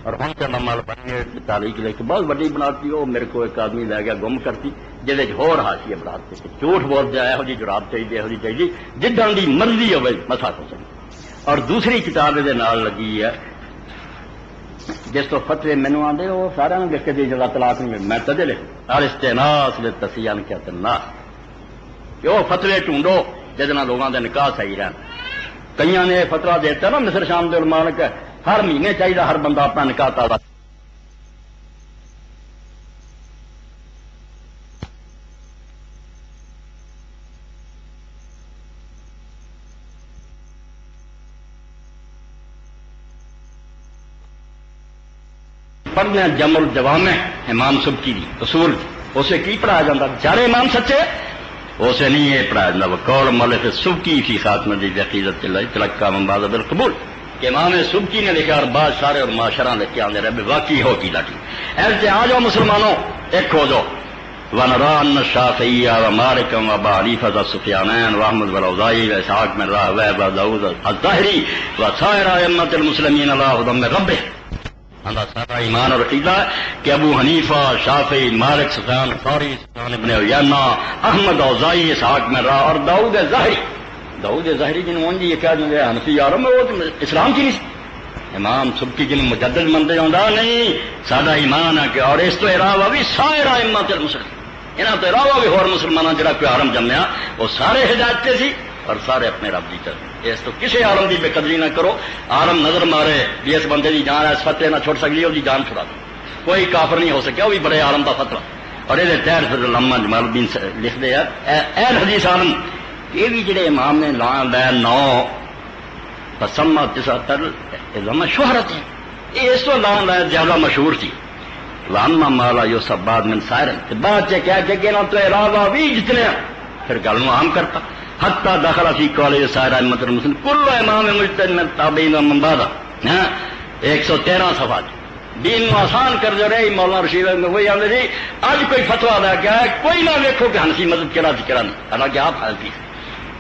اور ہم سے علامہ البانی تاریخ لے کے بہت بڑی بناتی وہ میرے کو ایک آدمی لے گیا گم کرتی جہے ہور حاشیے بناتے جھوٹ بول جائے یہو جی جراب چاہیے یہو جی چاہیے جداں دی مرضی ہوئے مسا ہو سکے اور دوسری کتاب یہ نال لگی ہے جس تو فتوی مینوں آندے وہ سارے لکھ کے دی جگہ طلاق نہیں میں تدے لکھ الاستئناس للتسیان کیا الناس کہ وہ فتوی ڈھونڈو جس نال لوگوں دے نکاح صحیح رہن. کئیاں نے فتوا دیتا نا مصر شام دے علماء نے کہ ہر مہینے چاہیے ہر بندہ اپنا نکاح تازہ. پڑھنے جم الجوامع امام سبکی دی اصول اسے کی پڑھایا جاتا چارے امام سچے اسے نہیں یہ پڑھایا جاتا وقول ملک سبکی فی خاتمہ دی عقیدت اللہ تلقا من بعد بالقبول کہ امام سبکی نے لکھا اور بعض سارے اور معاشرہ لے کے آنے رہے واقعی ہو کی لاٹھی ایسے آ جاؤ مسلمانوں ایک ہو جاؤ ونرى أن الشافعي ومالك وأبا حنيفة السفيانين وأحمد والأوزاعي وإسحاق بن راهويه وداود الظاهري وسائر أئمة المسلمين على هدى من ربه. ہمارا سارا ایمان اور عقیدہ کہ ابو حنیفہ شافعی مالک سفیان ثوری سفیان ابن عیینہ احمد اوزاعی اسحاق بن راہ اور داؤد ظاہری جن وہ یہ کہہ دیں حنفی عالم وہ اسلام کی نہیں امام سبکی جن مجدد مندے ہوندا نہیں ساڈا ایمان ہے کہ اور اس تو علاوہ بھی سائر ائمۃ المسلمین انہاں تو علاوہ بھی اور مسلماناں جڑا کوئی عالم جمیا وہ سارے ہدایت تے سی اور سارے اپنے رب دی طرف اس تو کسی عالم دی بے قدری نہ کرو. عالم نظر مارے بھی اس بندے دی جان اس فتوی نہ چھوڑ سکتی وہ جان چھڑا دو کوئی کافر نہیں ہو سکیا وہ بھی بڑے عالم دا فتویٰ اور یہ تحت علامہ جمال الدین لکھ دے اہل حدیث عالم یہ بھی جڑے امام نے لا لے 9 فسمہ 79 علامہ شہرت ہے یہ اس تو لا لے زیادہ مشہور تھی لامہ مالا یو سب بعد من سائرن بعد سے کہہ کہ نہ تو علاوہ بھی جتنے پھر گل نو عام کرتا حتی داخل فی قول سائر ائمۃ المسلمین کل امام مجتہد من تابعین و من بعد 113 صفحات دین نو آسان کر دے رہے مولانا رشید میں وہی آندے جی اج کوئی فتویٰ دا کیا ہے کوئی نہ دیکھو کہ حنفی مذہب کہڑا ذکر نہیں حالانکہ آپ حنفی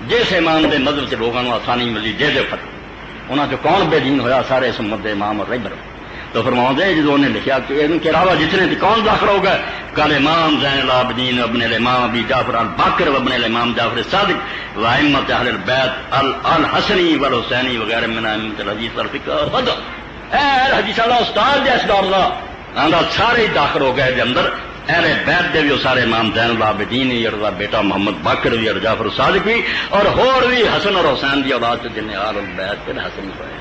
جس امام دے مذہب سے لوگوں کو آسانی ملی دے دے فتویٰ انہاں جو کون بے دین ہویا سارے اس امت دے امام اور رہبر تو فرماؤں دے جدو نے لکھا کہ ان کے علاوہ جتنے تھے کون داخل ہو گئے قال امام زین العابدین ابن الامام ابی جعفر الباقر ابن الامام جعفر صادق وائمت اہل البیت الحسنی والحسینی وغیرہ من ائمۃ الحدیث والفقہ والفقہ اہل حدیث اللہ استاد جیس دور دا آندا سارے داخل ہو گئے دے اندر اہل بیت دے بھی سارے امام زین العابدین اور بیٹا محمد باقر بھی اور جعفر صادق بھی اور ہور بھی حسن اور حسین دی اولاد سے جن اہل البیت کے حسن ہوئے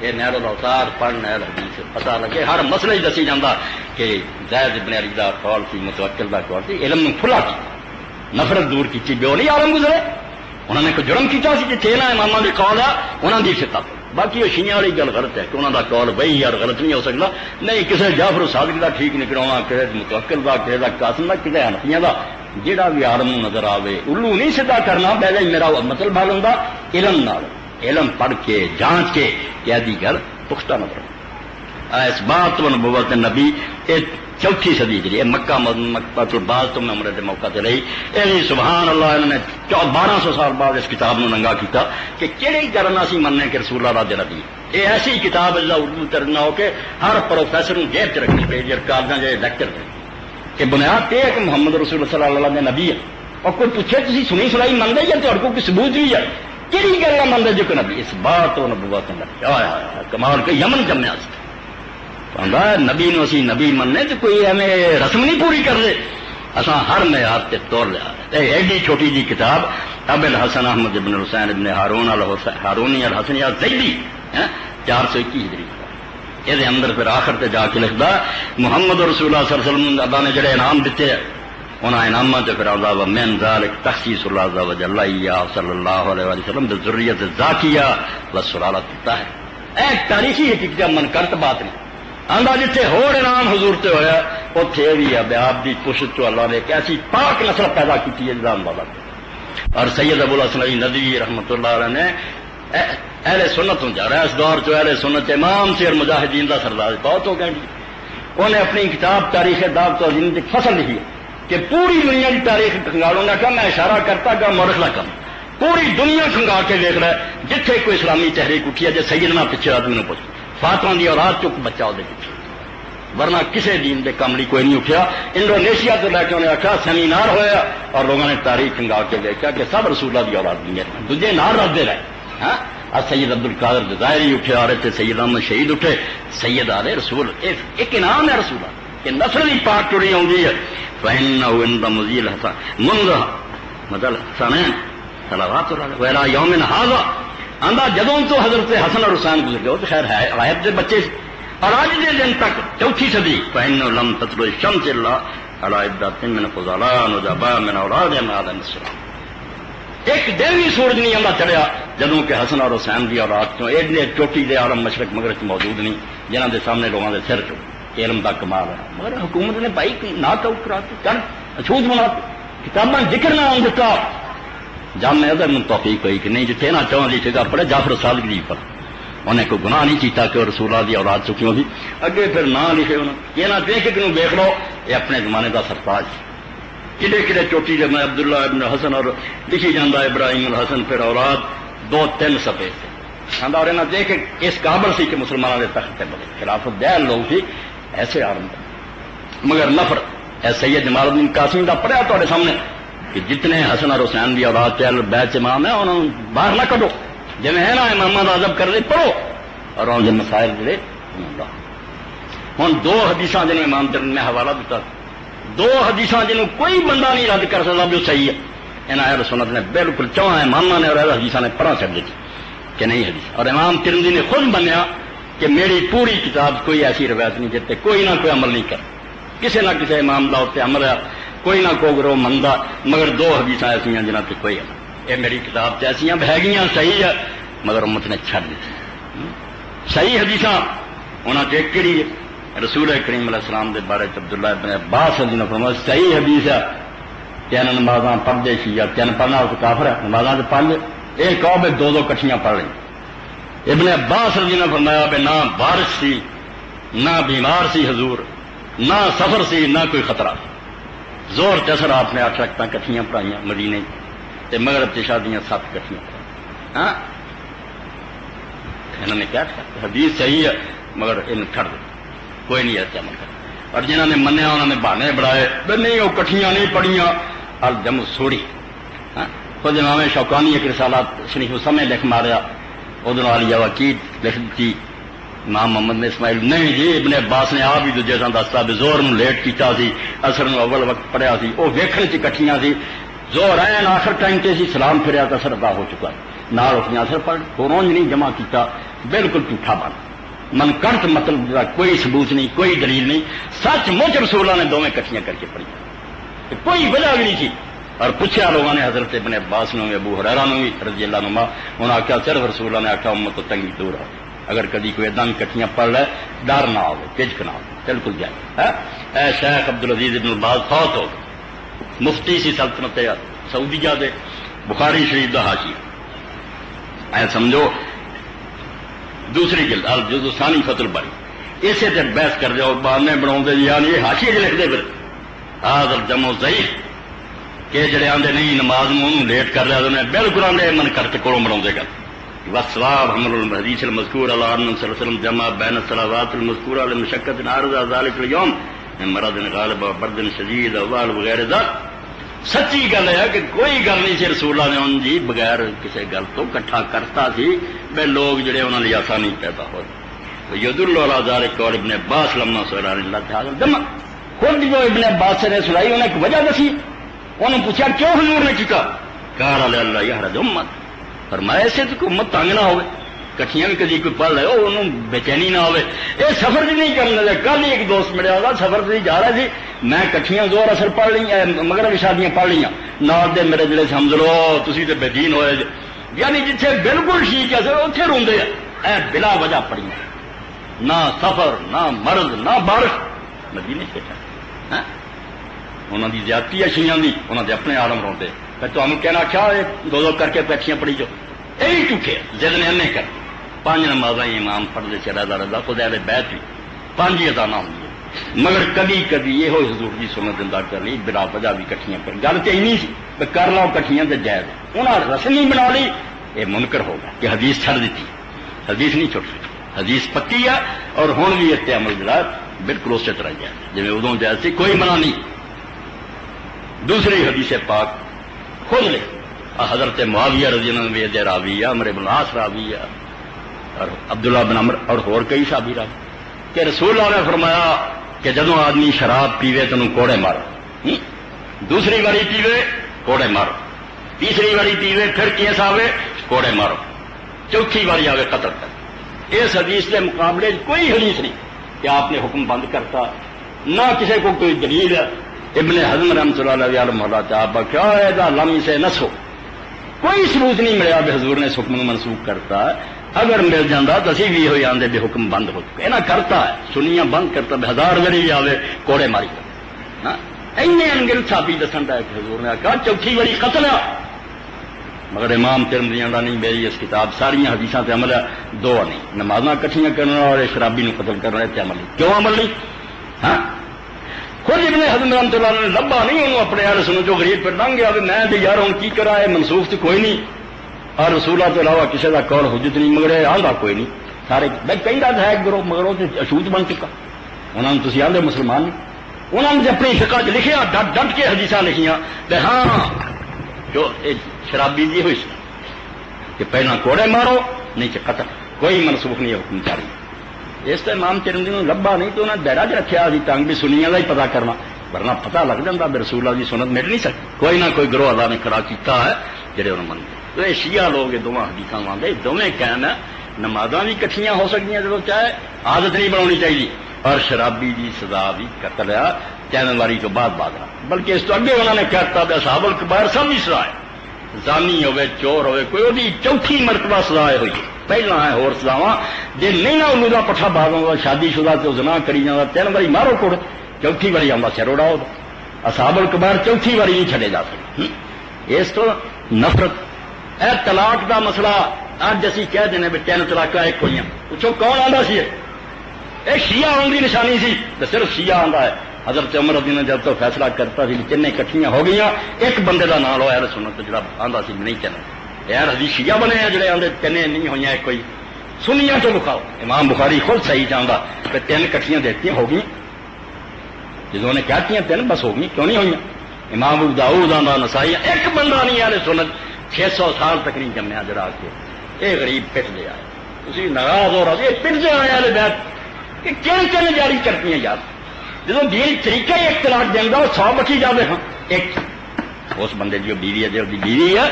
یہ نہر الاوتار پڑھ نہر حدیث سے پتہ لگے ہر مسئلہ ہی دسی جاتا کہ زید ابن علی دا قول سی متوکل دا قول سی علم نے کھلا کی نفرت دور کی بیو نہیں عالم گزرے انہوں نے کوئی جرم کیتا سی کہ تینا اماماں دے قول ہے انہاں دی صفت باقی وہ شیعہ والی گل غلط ہے کہ انہاں دا قول وہی اور غلط نہیں ہو سکتا نہیں کسی جعفر صادق دا ٹھیک نہیں کراونا کسی متوکل دا کسی دا قاسم دا کسی حنفیاں دا جہاں بھی عالم نظر آوے الو نہیں سیدھا کرنا پہلے میرا مطلب حال ہوندا علم نال علم پڑھ کے جانچ کے کیا دی گل پختہ نظر اس بات و نبوت نبی چوتھی صدی جی مکہ مکہ الباز تو میں عمرے دے موقع تے رہی یہ سبحان اللہ انہوں نے 1200 سال بعد اس کتاب نو ننگا کیتا کہ کہڑی گل اسی مننے کہ رسول اللہ دا نبی یہ ایسی کتاب ہے اردو ترجمہ ہو کے ہر پروفیسر نو جیب چ رکھنی پی جی کالجاں جے لیکچر دے کہ بنیاد تے ہے کہ محمد رسول صلی اللہ علیہ وسلم نے نبی ہے اور کوئی پوچھے تسی سنی سنائی منگے یا تہاڈے کوئی ثبوت بھی ہے کہڑی گل منگے جو کہ نبی اس بات و نبوت نبی کمال کے یمن جمیا نبی نو اسی نبی مننے تو کوئی ہمیں رسم نہیں پوری کر دے اصا ہر معیار تے توڑ لیا ایڈی چھوٹی جی کتاب ابو الحسن احمد ابن حسین ابن ہارونی الحسنی الزیدی 421 ہجری یہ اندر پھر آخر تے جا کے لکھدا محمد رسول اللہ صلی اللہ علیہ وسلم اللہ نے جڑے انعام دیتے انہاں انعامات تے پھر آندا و من ذلک تخصیص اللہ عز وجل صلی اللہ علیہ وسلم بالذریۃ الزاکیہ والسلالۃ الطاہرہ ایک تاریخی حقیقت من کرت بات نہیں آندا جتھے ہور انعام حضور تے ہویا اوتھے بھی اب آپ دی پشت تو اللہ نے ایک ایسی پاک نسل پیدا کی ہے جدا والا اور سید ابو الحسن ندوی رحمۃ اللہ علیہ نے اہل سنت ہوں جا رہا ہے اس دور جو اہل سنت امام سے اور مجاہدین کا سردار بہت ہو گئے انہوں نے اپنی کتاب تاریخ دعوت و دین کی فصل لکھی ہے کہ پوری دنیا کی تاریخ کھنگالوں نے کہا میں اشارہ کرتا گا مورخ نہ کم پوری دنیا کھنگا کے دیکھ رہا ہے جتھے کوئی اسلامی تحریک اٹھی ہے جی سیدنا پیچھے آدمی نے پوچھ فاطمہ دی اولاد چک بچہ وہ پیچھے ورنہ کسی دین دے کام لی کوئی نہیں اٹھیا انڈونیشیا تو لے کے انہیں آخیا سیمینار ہوا اور لوگوں نے تاریخ کھنگا کے دیکھا کہ سب رسول اللہ دی اولاد نہیں ہے دوجے نال رہتے رہے ہاں سید عبد القادر جزائری اٹھے آ رہے تھے، سید احمد شہید اٹھے، سید آ رہے رسول ایک انعام ہے رسول کہ نسل ہی پاک ٹری آئی ہے. فإنه عند مزيل حسن منذ مطلب حسنین صلوات اللہ ویرا یوم هذا آندا جدوں تو حضرت حسن اور حسین گزر گئے، تو خیر ہے غائب دے بچے اور آج دے دن تک چوتھی صدی فإنه لم تطلع الشمس الا على عدة من فضلاء ندباء من اولاد آدم السلام. ایک دن بھی سورج نہیں آندا چڑھیا جدوں کہ حسن اور حسین دی اولاد تو ایڈے چوٹی دے عالم مشرق مغرب موجود نہیں جنہاں دے سامنے لوگاں دے سر علم کا کمال ہے. مگر حکومت نے بھائی نہ تو کراتے کر چھوٹ بنا کتاباں ذکر نہ آن دیتا. جامع ادھر میں توفیق ہوئی کہ نہیں جتنے نہ چاہوں دی جگہ پڑھے جعفر صادق پر انہیں کوئی گناہ نہیں کیتا کہ رسول اللہ دی اولاد چکیوں دی اگے پھر نہ لکھے انہوں یہ نہ دیکھ کہ دیکھ لو یہ اپنے زمانے کا سرتاج کدے کدے چوٹی جب میں عبداللہ ابن حسن اور لکھی جانا ابراہیم الحسن پھر اولاد 2-3 صفحے سے اور انہیں دیکھ اس قابل سی کہ مسلمانوں کے تخت پہ بنے خلافت دہل لوگ تھی ایسے آرم مگر نفرت اے سید جمال الدین قاسمی کا پڑھیا تھوڑے سامنے کہ جتنے حسن اور حسین کی اولاد چل بیچ امام ہے انہوں باہر نہ کڈو جی ہے نا امام کا ادب کر دے پڑھو اور ان مسائل جڑے ہوں 2 حدیث جنہوں امام جن میں حوالہ دیتا 2 حدیث جنہوں کوئی بندہ نہیں رد کر سکتا جو صحیح ہے انہیں اہل سنت نے بالکل 4 امامہ نے اور اہل حدیث نے پڑھا چڑھ دیتی کہ نہیں حدیث. اور امام ترمذی نے خود بنیا کہ میری پوری کتاب کوئی ایسی روایت نہیں جتنے کوئی نہ کوئی عمل نہیں کر کسی نہ کسی امام دا اتنے عمل ہے کوئی نہ کوئی گروہ مندا مگر 2 حدیث ایسی ہیں جنہوں سے کوئی عمل. یہ میری کتاب سے ایسا ہے صحیح ہے مگر امت نے چھڑ دیتی. صحیح حدیث انہوں نے ایک کہڑی ہے رسول کریم علیہ السلام کے بارے عبداللہ ابن عباس نے فرمایا صحیح حدیث ہے 3 نمازاں پڑھتے سی یا 3 پڑھنا تو کافر ہے نمازاں تو پڑھ لے ایک کہو بھی 2 کٹھیاں پڑھ لیں. ابن عباس رضی اللہ عنہ فرمایا کہ نہ بارش سی نہ بیمار سی حضور نہ سفر سی نہ کوئی خطرہ زور چسر آپ نے 8 رکعتاں کٹھیاں پڑھائیاں مدینے تے مغرب کی شادیاں 7 کٹھیاں پڑھائیں. ہاں انہوں نے کیا حدیث صحیح ہے مگر ان چھڑ دے کوئی نہیں ایسا عمل کر. اور جنہوں نے منیا انہوں نے بہانے بڑھائے نہیں وہ کٹھیاں نہیں پڑھیاں الجم سوڑی. خود امام شوکانی ایک رسالات شریف سمے لکھ ماریا ادھر والی وکیل لکھ دی امام محمد نے اسماعیل نہیں جی ابن عباس نے آپ ہی دوجے سان دستا بھی زور لیٹ کیتا سی اثر اول وقت پڑھیا سی وہ ویکھنے چ کٹھیاں سی زور این آخر ٹائم تے سی سلام پھریا تو اثر ادا ہو چکا نال اٹھیاں اثر پڑھ ہورونج نہیں جمع کیتا بالکل جھوٹا بن من کنٹ مطلب کوئی ثبوت نہیں کوئی دلیل نہیں سچ مچ رسول اللہ نے 2 کٹھیاں کر کے پڑھی کوئی وجہ بھی نہیں تھی. اور پوچھا لوگوں نے حضرت ابن عباس نے ابو ہریرہ نے بھی رضی اللہ عنہ انہوں نے آخیا صرف رسول اللہ نے آخیا امت تو تنگی دور ہے اگر کدی کوئی ادام کٹھیاں پڑھ لے ڈر نہ ہو جھجک نہ ہو بالکل جائے. اے شیخ عبدالعزیز ابن باز فوت ہو مفتی سی سلطنت سعودیہ دے بخاری شریف دا حاشیہ اے سمجھو دوسری جلد الجزء ثانی فتح الباری اسے تے بحث کر جاؤ بعد میں بناؤ یعنی یہ حاشیے لکھ دے پھر حاضر جمع ضعیف کہ جڑے آدھے نہیں نماز میں لیٹ کر رہے انہیں بالکل آدھے من کرتے کو بنا گا وسواب حمل الحدیث المذکور علی صلی اللہ علیہ وسلم جمع بین الصلوات المذکورہ لمشقت عارض ذلک اليوم من مرض غالب برد شدید اول وغیرہ ذات. سچی گل ہے کہ کوئی گل نہیں سی رسول اللہ نے ان جی بغیر کسی گل تو کٹھا کرتا سی بے لوگ جڑے انہوں نے آسانی پیدا ہو ید اللہ ذلک اور ابن عباس لما سئل عن اللہ تعالی جمع خود جو ابن عباس نے سنائی انہیں ایک وجہ دسی انہوں پوچھا کیوں حضور نے کیتا کہا اللہ یحرج امت فرمایا ایسے تو امت تنگ نہ ہوئے کٹھیاں بھی کدی کوئی پڑھ لے انہوں بے چینی نہ ہوئے یہ سفر بھی نہیں کرنے لگے. کل ایک دوست ملیا ہوگا سفر سے جا رہا سی میں کٹھیاں زور اثر پڑھ لی مغرب شادیاں پڑھ لیا نال دے میرے جڑے سمجھ لو تسی تے بے دین ہوئے یعنی جتھے بالکل ٹھیک ہے سر اتنے روندے اے بلا وجہ پڑھیاں نہ سفر نہ مرض نہ بارش مدینے سے انہوں کی زیادتی ہے شیعہ دی انہوں نے اپنے عالم روندے پھر تمہیں کہنا کیا 2 کر کے کٹھیاں پڑھی جو یہی جھوٹے ضد نے نہیں کر 5 نمازاں امام پڑھتے چلا رضا خدا دے بیت بھی 5 ہی ادا نہ ہوں مگر کبھی کبھی یہ حضور کی سنت ادا کر لی بلا وجہ بھی کٹھیاں کر گل تو نہیں سی کر لو کٹھیاں تو جائز انہوں نے رسمی بنا لی یہ منکر ہوگا کہ حدیث چھڑ دیتی حدیث نہیں چھوٹ سکتی حدیث پکی ہے اور ہوں بھی اس عمل جڑا بالکل اسی طرح جائز جی ادو جائز سی کوئی منع نہیں. دوسری حدیث پاک خود لے حضرت معاویہ رضی اللہ عنہ دے راوی ہے، عمرو بن العاص راوی ہے، اور عبداللہ بن عمر اور کئی صحابی راوی کہ رسول اللہ نے فرمایا کہ جدوں آدمی شراب پیوے تو کوڑے مارو، دوسری باری پیوے کوڑے مارو، تیسری باری پیوے پھر کیس آوے کوڑے مارو، چوتھی باری آوے قتل کر۔ اس حدیث کے مقابلے کوئی حدیث نہیں کہ آپ نے حکم بند کرتا، نہ کسی کو کوئی دلیل ہے۔ ابن حزم رحمۃ اللہ علیہ مولا صاحب کیا ہے لم سے نسو، کوئی ثبوت نہیں ملیا بھی حضور نے اس حکم منسوخ کرتا، اگر مل جاتا تو اسی بھی ہوئی آدھے بھی حکم بند ہو چکا ہے، کرتا ہے سنیاں بند کرتا بھی 1000 واری بھی آوے کوڑے ماری کر انگل چھاپی دسن ہے کہ حضور نے کہا چوتھی واری قتل ہے۔ مگر امام ترمذی دا نہیں، میری اس کتاب ساری حدیثاں تے عمل ہے، دو نہیں، نمازاں کٹھیاں کرنا اور شرابی نو قتل کرنا تے عمل نہیں، کیوں عمل نہیں؟ ہاں خود ابن حزم رحمۃ اللہ نے لبا نہیں انہوں اپنے اہل سنت جو غریب پہ لنگ گیا میں بھی یار ہوں کی کرا ہے، منسوخ تو کوئی نہیں، اور رسولہ تو علاوہ کسی کا قول حجت نہیں، مگر آدھا کوئی نہیں، سارے کہیں ہے گروہ مگر وہ اشوت بن چکا، انہوں نے تھی آدھے مسلمان نہیں، انہوں نے اپنی فقہ چ لکھیا ڈٹ ڈٹ کے حدیثاں لکھیاں ہاں جو شرابی جی ہوئی کہ پہلا کوڑے مارو نہیں کہ قتل، کوئی منسوخ نہیں ہے حکم جاری۔ اس سے امام ترمذی نے لبا نہیں تو انہوں نے دائرہ چ رکھا سی تنگ بھی سنیاں کا ہی پتا کرنا، ورنہ پتا لگ جاتا بھی رسول اللہ کی سنت مٹ نہیں سکتی، کوئی نہ کوئی گروہ اللہ نے کھڑا کیتا ہے جڑے انہوں نے منتے۔ تو یہ شیعہ لوگ یہ دونوں حدیث مانتے، دونوں قائم ہے نمازاں بھی کٹھیاں ہو سکتی ہیں جب چاہے، عادت نہیں بنانی چاہیے، اور شرابی کی سزا بھی قتل ہے چین واری تو بعد رہا، بلکہ اس تو اگے انہوں نے کہتا کہ اصحاب الکبائر سب بھی سزا ہے، زانی ہوئے چور ہوئے کوئی وہی چوتھی مرتبہ سزا ہوئی ہے، پہلا ہے اور سزاواں جی نہیں نہ انہوں کا پٹھا باغوں کا شادی شدہ تو زنا کری جانا 3 واری مارو کوڑ، چوتھی واری آتا سر اڑاؤ، اصحاب الکبائر چوتھی واری نہیں چھڑے جا سکتے۔ اس تو نفرت اے طلاق دا مسئلہ اج اسی کہہ دینے بھی 3 طلاق ایک ہوئی، پوچھو کون آتا سی یہ شیعہ آن کی نشانی سی تو صرف شیعہ آتا ہے۔ حضرت عمر رضی اللہ جب تو فیصلہ کرتا سی تین کٹھیاں ہو گئی، ایک بندے کا نام لو اہل سنت جڑا آتا سی نہیں چلنا یار حدیث شیعہ بنے ہیں جڑے آتے 3 نہیں ہوئی ایک کوئی سنیاں تو لکھاؤ۔ امام بخاری خود صحیح چاہتا کہ 3 کٹھیاں دیتی ہو گئی، جدوں نے کہتی ہیں 3 بس ہو گئی، کیوں نہیں ہوئی؟ امام ابو داؤد آندا نسائی ایک بندہ نہیں اہل سنت 600 سال تک نہیں جمیا جڑا کے یہ غریب پٹ دیا ہے، تھی ناراض ہو رہا یہ پٹ دیا اہل بیت کہ کیوں جاری کرتی ہیں یار، جدوں دین طریقہ ہی ایک طلاق دینا وہ 100 بچی جاوے ہاں ایک اس بندے کی بیوی ہے جو بیوی ہے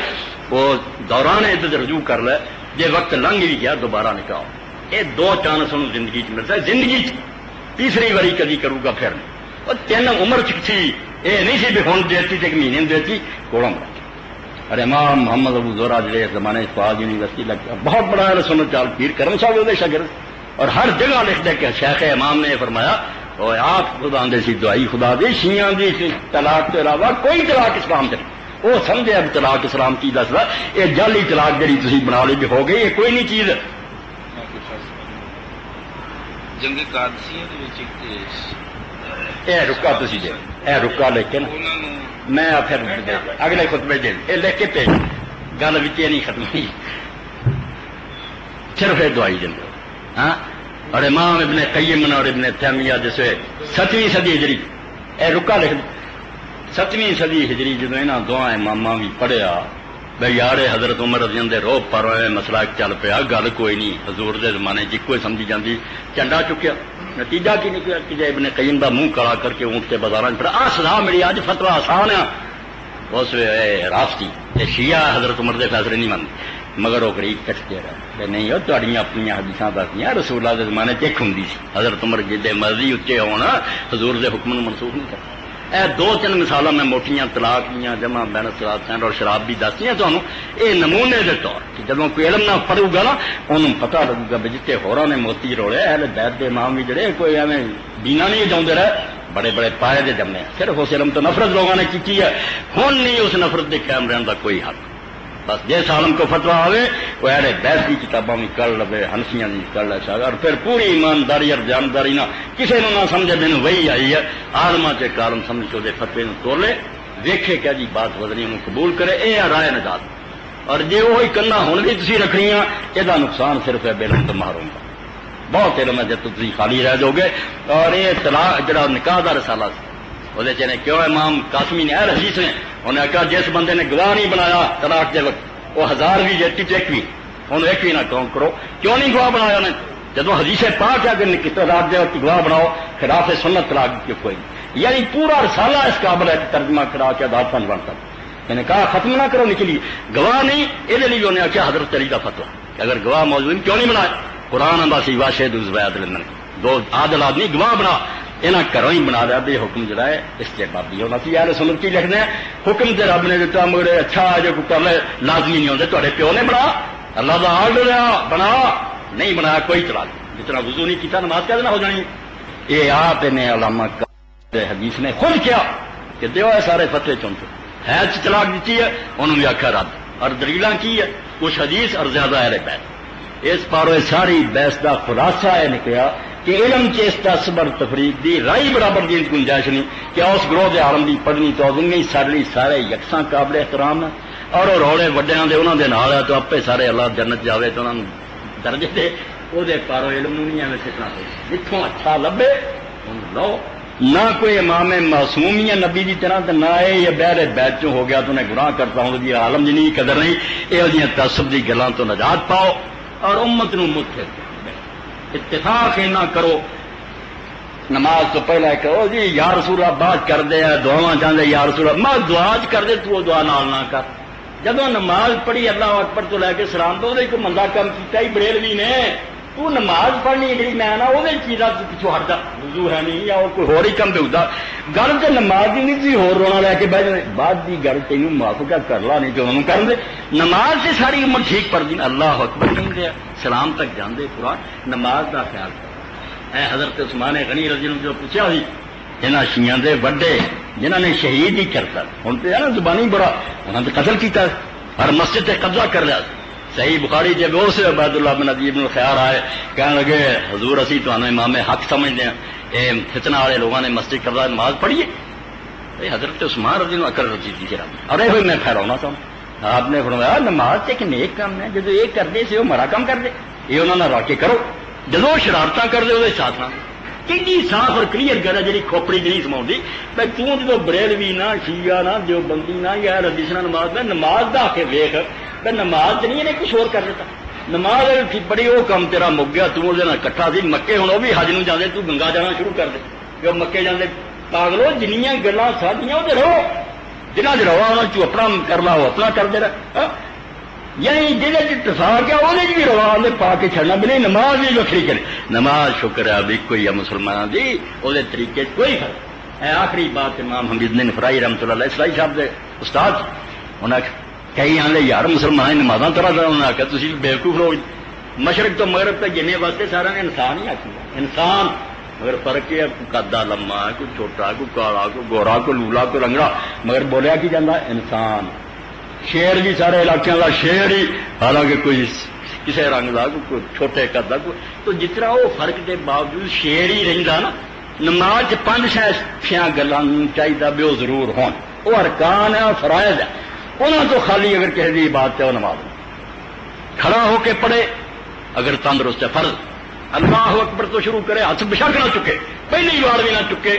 وہ دوران عدت رجوع کر لے، جی وقت لنگ بھی گیا دوبارہ نکاح، یہ 2 چانس انہوں زندگی چ ملتا ہے، زندگی تیسری واری کدی کروں گا پھر نہیں، اور 3 عمر تھی یہ نہیں سی بھی ہوں دیتی ایک مہینے میں دیتی کوڑا مرا۔ اور امام محمد ابو زہرا جڑے زمانے فاض یونیورسٹی لگتا بہت بڑا ہے سنت چال پیر کرم صاحب وہ شاگرد، اور ہر جگہ لکھ دے کہ شیخ امام نے فرمایا اور آپ خدا دے سی دعائی خدا دے شیعہ دی طلاق کے علاوہ کوئی طلاق اسلام سے وہ سمجھے اب طلاق اسلام کی دسدا یہ جعلی طلاق جڑی تسی بنا لی ہو گئی یہ کوئی نہیں چیز۔ جنگ قادسیہ دے وچ اے رکا تسی دے اے رکا لے کے نا میں پھر اگلے خطبے دے اے لکھ کے بھیج گل وچ نہیں ختم ہوئی صرف یہ دعائی دیں ہاں۔ اور امام ابن قیم اور ابن تیمیہ جیسے 7ویں صدی ہجری اے رکا لکھ 7ویں صدی ہجری جدو یہاں دعا اماماں بھی پڑھیا بھائی یار حضرت عمر رضی اللہ روب پر مسئلہ چل پیا گل کوئی نہیں حضور دے زمانے جکو سمجھی جاتی چنڈا چکیا نتیجہ کی نکلا کہ ابن قیم دا منہ کڑا کر کے اونٹ کے بازار پڑا آ سزا ملی اج فتوا آسان ہے اس راستی شیعہ حضرت عمر دے فیصلے نہیں منتے مگر وہ غریب کٹتے رہے نہیں وہ تھوڑیاں اپنی حدیثاں دسدیاں رسول اللہ کے زمانے چیک ہوں سی حضرت عمر جدے مرضی اچے ہونا حضور دے حکم منسوخ نہیں کرتا۔ اے 2-3 مثالاں میں موٹیاں طلاق دیاں جمع بین الصلاۃین اور شراب بھی دسدیاں تمہیں یہ نمونے کے طور کہ جب کوئی علم نہ پڑھو گا نا انہوں پتہ لگے گا بھی جتنے ہوراں نے موتی روڑے اہل بیت دے امام بھی جڑے کوئی ایویں دینا نہیں جاؤندے رہے بڑے بڑے پائے دے جمے صرف اس علم تو نفرت لوگوں نے کی ہے ہن نہیں اس نفرت دے قائم رہن دا کوئی حق بس جس عالم کو فتوا ہوئے وہ اہل بیت کی کتاباں بھی کر لے حنفیاں بھی کر لے اور پھر پوری ایمانداری اور جانداری نہ کسی نے نہ سمجھے مینوں وہی آئی ہے عالماں کے کارن سمجھ کے وہ فتوے نوں توڑ لے ویکھے کیا جی بات وزنی انہوں قبول کرے یہ رائے نجات اور جی وہی کرنا ہن بھی تسی رکھنی یہ نقصان صرف ہے بے علم تو محروم کا بہت علم ہے جب تسی خالی رہ جاؤ گے۔ اور یہ طلاق جڑا نکاح دا رسالہ وہ کیوں امام قاسمی نے اہل حدیث نے انہیں آخیا جس بندے نے گواہ نہیں بنایا طلاق کے وقت وہ 1000 بھی جیتی ایک بھی انہوں ایک بھی نہ کاؤنٹ کرو. کیوں نہیں گواہ بنایا انہیں؟ جدو حدیث پاک ہے کہ طلاق دے وقت گواہ بناؤ خلاف سنت طلاق کی کوئی نہیں. یعنی پورا رسالہ اس قابل ہے کہ ترجمہ کرا کے عدالت نہیں بنتا. میں نے کہا ختم نہ کرو نکلی گواہ نہیں یہ لیے انہیں آخیا حضرت علی کا فتویٰ کہ اگر گواہ موجود نہیں کیوں نہیں بنایا. قرآن امباسی واشد دو عادل آدمی گواہ بنا یہاں گھروں ہی بنا دیا. حکم جڑا ہے استحبابی ہونا سی. یار سنت کی لکھنا ہے حکم تے رب نے دیتا مگر اچھا جو کر لے لازمی نہیں ہوتے تے پیو نے بنا اللہ کا آرڈر لیا بنا نہیں بنایا کوئی چلا جتنا وضو نہیں کیتا نماز کہہ دینا ہو جانی. یہ آپ نے علامہ حدیث نے خود کیا کہ دیو ہے سارے فتوے چنتے ہے طلاق دیتی ہے انہوں نے آخیا رد اور دلیلاں کی ہے کچھ حدیث اور زیادہ اہل بیت. اس پارو ساری بحث کا خلاصہ یہ نکلا کہ علم چیستا صبر تفریق دی رائی برابر دی گنجائش نہیں کہ اس گروہ کے عالم دی پڑھنی تو نہیں سارے سارے یکساں قابل احترام ہیں اور وہ روڑے وڈیاں دے انہوں دے نال ہے تو آپے سارے اللہ جنت جاوے تو انہوں درجے دے وہ پارو علم نہیں ایویں سکنا چاہیے جتوں اچھا لبے ان لو. نہ کوئی امام معصوم ہی ہے نبی کی طرح تو نہ یہ بہرے بیت چوں ہو گیا تو انہیں گناہ کرتا ہوں جی عالم جی نہیں قدر نہیں یہ تعصب کی گلوں تو نجات پاؤ اور امت نو متھے اتفاق نہ کرو. نماز تو پہلے کہو جی یا رسول اللہ بات کر دے دعاواں چاہتے یا رسول اللہ میں دعا کر دے تو دعا نال نہ کر. جدو نماز پڑھی اللہ اکبر تو لے کے سلام تو وہ کوئی مندا کام کیا ہی بریلوی نے تو نماز پڑھنی جی میں نا وہ چیزاں پچھو ہٹتا وضو ہے نہیں یا کوئی ہور ہی کم بےدا گل تو نماز کی نہیں تھی ہور رونا لے کے بہ جائے بعد کی گل تینوں معاف کیا کر لا نہیں تو انہوں کر دے. نماز سے ساری عمر ٹھیک پڑھ دی اللہ اکبر نہیں دیا سلام تک جاندے قرآن نماز کا خیال کر. اے حضرت عثمان غنی رضی اللہ عنہ جو پوچھا سی یہاں شیعہ دے وڈے جنہوں نے شہید ہی کرتا ہوں تو ہے نا زبانی بڑا انہوں نے قتل کیتا اور مسجد سے قبضہ کر لیا. صحیح بخاری جب اس عبید اللہ بن عدی بن الخیار آئے کہنے لگے حضور اسی تو امام حق سمجھتے ہیں یہ فتنہ والے لوگوں نے مسجد قبضہ نماز پڑھی ہے. حضرت عثمان رضی اللہ عنہ اکل رضی دی ارے ہوئی میں پھیراؤنا چاہوں آپ نے فرمایا نماز سے ایک نیک کام ہے جب یہ کرتے سے وہ مرا کام کر دے یہ انہوں نے را کے کرو جدو شرارت کر دے وہ ساتھ نہ کہ صاف اور کلیئر گل ہے جی کھوپڑی نہیں سما بھائی توں بریلوی نہ شیعہ نہ جو بندی نہ یا حدیث نماز میں نماز دا کے ویخ بھائی نماز نہیں نے کچھ اور کر دیتا. نماز بڑی وہ کام تیرا مک گیا توں کٹھا سی مکے ہوں وہ بھی حج نو جاندے تو گنگا جانا شروع کر دے جو مکے جاندے پاگلو جنیاں گلاں ساڈیاں وہ رہو جنہ چ رہو انہوں اپنا کرنا وہ اپنا کرتے رہے یعنی جہاں اتفاق ہے وہ بھی روا پا کے چڑنا بھی نہیں نماز بھی وکری کرے. نماز شکر ہے ابھی کوئی ہے مسلمانوں کی وہ طریقے کوئی فرق ہے. آخری بات امام حمید نے فرائی رحمۃ اللہ علیہ اسلائی صاحب کے استاد انہیں کئی آدھے یار مسلمان نماز طرح طرح انہوں نے آخیا تھی بےوقوف لوگ مشرق تو مغرب تک جننے واسطے سارا نے انسان ہی آخی انسان مگر فرق یہ قدا لما ہے کوئی چھوٹا کوئی کالا کوئی گورا کوئی لولا کوئی رنگڑا مگر بولیا کی جانا انسان. شیر بھی سارے علاقوں کا شیر ہی حالانکہ کوئی کسی رنگ کا کوئی چھوٹے قد کا تو جتنا وہ فرق کے باوجود شیر ہی رہتا نا. نماز 5 گلوں چاہیے بھی وہ ضرور ہون وہ ارکان ہے اور فرائض ہے انہوں تو خالی اگر کسی کی بات ہے وہ نماز کھڑا ہو کے پڑھے اگر تندرست ہے فرض اللہ اکبر تو شروع کرے ہاتھ بشک نہ چکے پہلی بار بھی نہ چکے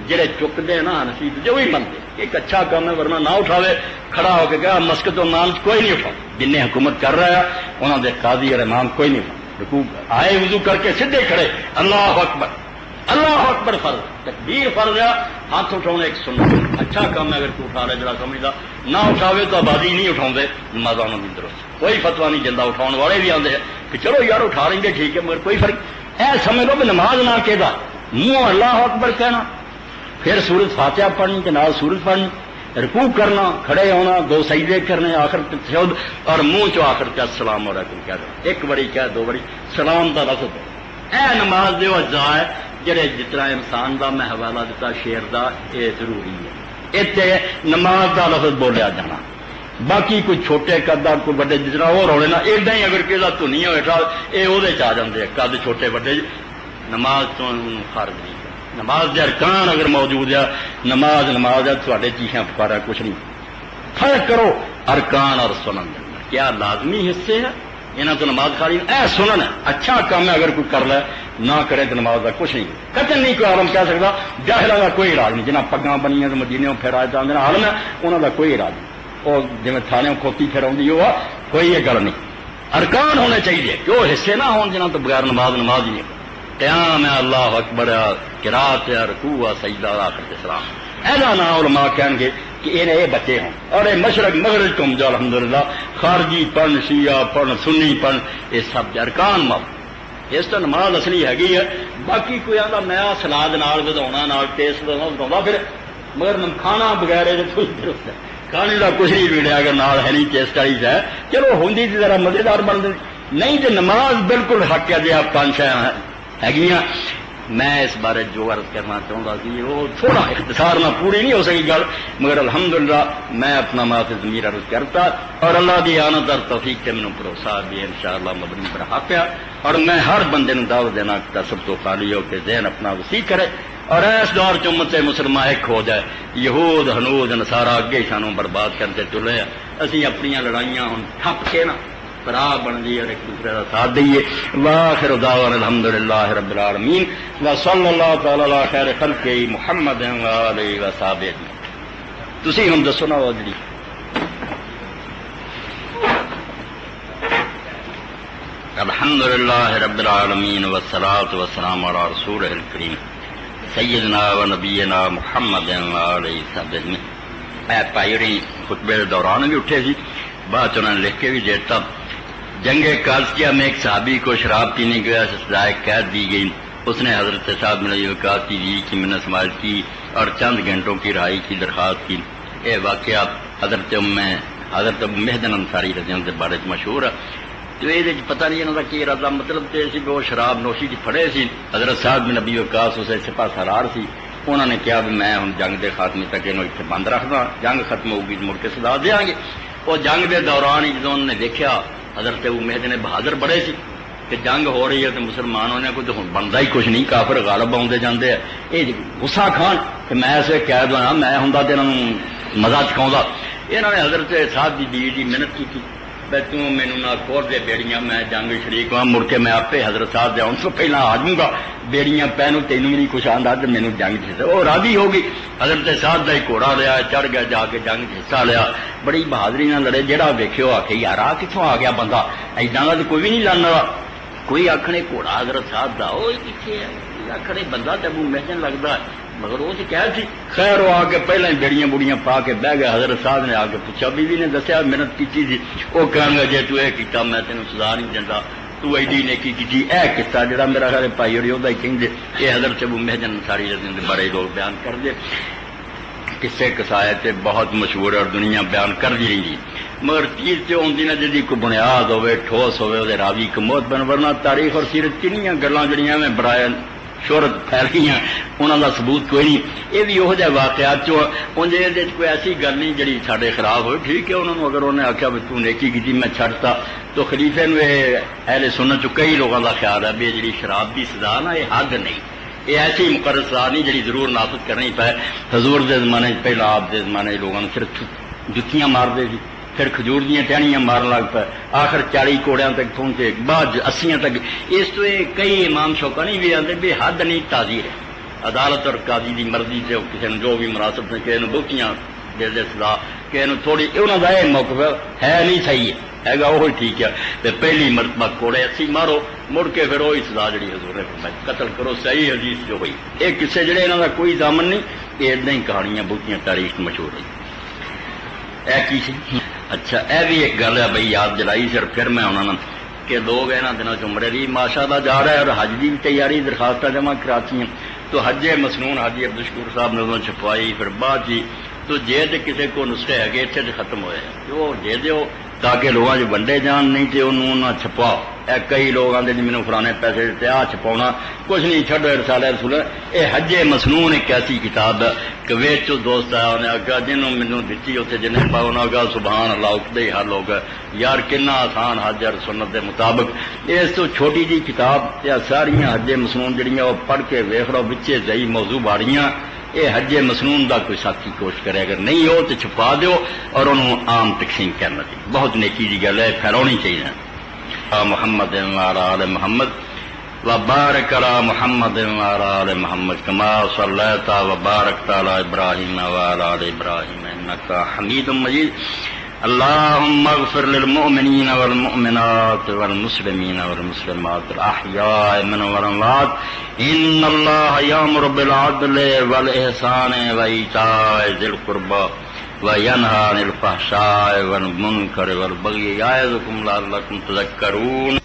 جڑے چکتے ہیں نا نصیب جو بھی منتے ایک اچھا کام ہے ورنہ نہ اٹھاوے کھڑا ہو کے کہا مسجد و مان کوئی نہیں اٹھا جن نے حکومت کر رہا ہے انہوں نے قاضی اور امام کوئی نہیں اٹھا رکوع آئے وضو کر کے سیدھے کھڑے اللہ اکبر فرض تکبیر فرض ہے ہاتھ اٹھاؤ ایک سنت اچھا کام ہے اگر کوئی اٹھا رہا جڑا سمجھتا نہ اٹھاوے تو آبادی نہیں اٹھاؤ نماز نہیں درست کوئی فتوا نہیں جلدا اٹھاؤ والے بھی آتے ہیں کہ چلو یار اٹھا لیں گے ٹھیک ہے مگر کوئی فرق اے سمجھ لو بھی نماز نہ کہدا منہ اللہ اکبر کہنا پھر سورت فاتحہ پڑھنی کے نال سورت پڑھنی رکوع کرنا کھڑے ہونا 2 سجدے کرنے آخر تشہد اور منہ چو آخر کیا السلام علیکم کہہ دو ایک بڑی کہہ 2 بڑی سلام دا لفظ اے نماز دے اجزاء ہے جڑے جتنا انسان دا میں حوالہ دیتا شیر دا یہ ضروری ہے اتنے نماز دا لفظ بولیا جانا باقی کوئی چھوٹے قد کوئی بڑے جتنا وہ روڑے نا ادا ہی اگر کسی دنیا بیٹھا یہ وہ آ جاتے ہیں قد چھوٹے بڑے نماز تو خارج نہیں نماز دے ارکان اگر موجود ہے نماز ہے تھوڑے چیخیں پکارا کچھ نہیں فرق کرو ارکان اور سنن کیا لازمی حصے ہے یہاں تو نماز خالی اے سنن ہے اچھا کام ہے اگر کوئی کر لے نہ کرے تو نماز کا کچھ نہیں قتل نہیں کوئی عالم کہہ سکتا جاہلوں کا کوئی علاج نہیں جنہیں پگاں بنیاں مدینے پھر آئے چاہتے ہیں عالم ہے انہوں کا کوئی علاج نہیں وہ جی تھانے کھوتی پھر آئی وہ کوئی یہ گل نہیں ارکان ہونے چاہیے کہ وہ حصے نہ ہون جنہوں تو بغیر نماز ہی نہیں قیام ہے اللہ اکبر قرات ہے رکوع ہے سجدہ آخر سلام ایسا نہ علماء کہیں گے کہ یہ بچے ہوں اور یہ مشرق مغرب کو جو الحمدللہ خارجی پڑھ شیعہ پڑھ سنی پڑھ یہ سب ارکان ماؤ اس تو نماز اصلی ہے باقی کوئی آتا میں سلاد ودا ٹیسٹ ودا پھر مگر کھانا بغیر درست ہے کھانے کا کچھ نہیں ویڑیا اگر نال ہے نہیں ٹیسٹ والی ہے چلو ہوں ذرا مزیدار بن نہیں تو نماز بالکل حق ہے جی آپ پانچ شاید ہے میں اس بارے جو عرض کرنا چاہتا سی وہ تھوڑا اختصار نہ پوری نہیں ہو سکی گل مگر الحمدللہ میں اپنا معاف ضمیر عرض کرتا اور اللہ کی آنت اور توفیق کے مینوں بھروسہ بھی انشاءاللہ مبنی پر حق ہے اور میں ہر بندے نے دعوت دینا سب تو خالی ہو کے ذہن اپنا وسیع کرے اور اس دور چ امت مسلمان ایک ہو جائے یہود ہنود نصارا اگے سانوں برباد کرتے چلے اسی اپنی لڑائیاں ہوں ٹھپ کے نا برا بن جائیے اور ایک دوسرے کا ساتھ دئیے واخر دعوانا الحمدللہ رب العالمین وصلی اللہ تعالی علی خیر خلقہ محمد وآلہ وصحبہ تسی ہم دسو نا وہ جڑی الحمدللہ رب العالمین والصلاة والسلام علی رسولہ الکریم سیدنا و نبینا محمد وآلہ وصحبہ اے پائری خطبے دوران بھی اٹھے سی بعد انہوں نے لکھ کے بھی دیتا جنگ قادسیہ میں ایک صحابی کو شراب پینے کی وجہ سے سزائے قید دی گئی اس نے حضرت صاحب بن ابی وقاص کی منت سماعت کی اور چند گھنٹوں کی رہائی کی درخواست کی یہ واقعہ حضرت ابو مہدن انصاری رضی اللہ عنہ کے بارے میں مشہور ہے تو یہ پتہ نہیں انہوں کا کی ارادہ مطلب تو یہ کہ وہ شراب نوشی کی پھڑے سی حضرت صاحب بن ابی وقاص اسے سپاہ سالار سی انہوں نے کہا بھی میں ہوں جنگ کے خاتمے تک یہ اتنے بند رکھنا جنگ ختم ہوگی مڑ کے سزا دیا گے وہ جنگ کے دوران ہی جدوں انہوں نے دیکھا حضرت ابو مہدی نے بہادر بڑے سی کہ جنگ ہو رہی ہے تو مسلمانوں نے کوئی ہوں بنتا ہی کچھ نہیں کافر غالب آتے جاتے ہیں یہ غصہ کھان کہ میں ایسے قید ہونا میں ہوں تو انہوں مزہ چکاؤں انہوں نے حضرت صاحب کی بیوی کی محنت کی بھائی توں مینو نہ کھول دے بیڑیاں میں جنگ شریک ہوں مڑ کے میں آپ حضرت صاحب دیا ان سے پہلے آ جاؤں گا بیڑیاں پہنوں تینوں نہیں کچھ آتا تو مینو جنگ سے وہ راضی ہوگی حضرت صاحب کا ہی گھوڑا لیا چڑھ گیا جا کے جنگ حصہ لیا بڑی بہادری نہ لڑے جہاں ویکھو آ کے یار آ کتوں آ گیا بندہ ایدا کا تو کوئی بھی نہیں لانا کوئی آخنے گھوڑا حضرت صاحب کا وہ کتنے ہے آخنے بندہ تو ابو محسن لگتا ہے مگر وہ تو کیا سی خیر وہ آ کے پہلے بیڑیاں بوڑیاں پا کے بہ گیا حضرت صاحب نے آ کے پوچھا بیوی نے دسیا محنت کی تھی وہ کہنے جی تو یہ کیتا میں تینوں سزا نہیں دینا تو ایڈی نیکی کی اے قصہ جڑا میرا خیال بھائی ہوئی وہ کہیں یہ حضرت ابو محسن انصاری رضی اللہ عنہ بڑے لوگ بیان کر دے قصے قصائد بہت مشہور ہے اور دنیا بیان کر دی رہی مگر چیز تو آتی نا جی کوئی بنیاد ہوے ٹھوس ہوے وہ راوی کموت بن ورنہ تاریخ اور سیرت کنیاں گلاں جڑیاں میں برائے شہرت پھیل گئی انہوں کا ثبوت کوئی نہیں یہ بھی وہ جہ واقعات انجے کوئی ایسی گل نہیں جی سارے خراب ہوئے ٹھیک ہے انہوں نے اگر انہیں آخیا بھی تو نیکی کی میں چھڑتا تو خلیفے نے اہل سنت چ کئی لوگوں کا خیال ہے بھی جی شراب کی سزا نا یہ حد نہیں یہ ایسی مقرر سزا نہیں جی ضرور نافذ کرنی پائے حضور کے زمانے پہلا آپ کے زمانے لوگوں نے صرف جتیاں مارتے تھے پھر کھجور دیا ٹہنیاں مارن لگ پائے آخر 40 کوڑیاں تک پہنچے بعد 80 تک اس تو کئی امام شوکانی بھی آتے بھی حد نہیں تعزیر ہے عدالت اور قاضی کی مرضی سے کسی نے جو بھی مناسب نے کسی نے بہتیاں دے دے سزا کسی تھوڑی انہوں کا یہ موقف ہے نہیں صحیح ہے گا وہ ٹھیک ہے تو پہلی مرتبہ کوڑے 80 مارو مڑ کے پھر وہی سزا جی حضور نے فرمائی قتل کرو صحیح حدیث جو ہوئی یہ قصے جڑے انہوں کا کوئی دامن نہیں یہ ادھر ہی کہانیاں بہتیاں تاریخ مشہور ہوئی اچھا اے بھی ایک گل ہے بھائی یاد دلائی سر پھر میں انہوں نے کہ لوگ یہاں دنوں چمڑے بھی ماشاء اللہ جا رہا ہے اور حج کی بھی تیاری درخواست جمع کراتی ہیں تو حج مسنون حاجی عبدالشکور صاحب نے انہوں نے چھپوائی پھر بعد جی تو جے تو کسی کو نسخے ہے اتنے تو ختم ہوئے وہ دے دیو تاکہ لوگوں سے ونڈے جان نہیں تو انہوں نہ چھپاؤ کئی لوگ آتے جی مینوں فلانے پیسے دیتے آ چھپاؤنا کچھ نہیں چھڈو رسالہ رسول یہ حج مسنون ایک ایسی کتاب ہے کہ ویچ دوست آیا انہیں آگا جنہوں مینوں دیتی اتنے جنہیں پاؤ انہیں آگا سبحان اللہ اٹھتے ہی حل ہو گئے یار کنا آسان حج اور سنت کے مطابق اس تو چھوٹی جی کتاب یا ساریاں حج مسنون جڑیاں وہ پڑھ کے ویخ لو بچے صحیح موضوع باڑیاں یہ حج مسنون دا کوئی ساتھی کوشش کرے اگر نہیں ہو تو چھپا دیو اور انہوں عام تقسیم کرنا چاہیے بہت نیکی کی گل ہے پھیلاونی چاہیے محمد آل محمد وبارك على محمد وعلى آل محمد كما صليت وباركت على إبراهيم وعلى آل إبراهيم إنك حميد مجيد اللهم اغفر للمؤمنين والمؤمنات والمسلمين والمسلمات الأحياء منهم والأموات إن الله يأمر بالعدل والإحسان وإيتاء ذي القربى وينهى عن الفحشاء والمنكر والبغي يعظكم لعلكم تذكرون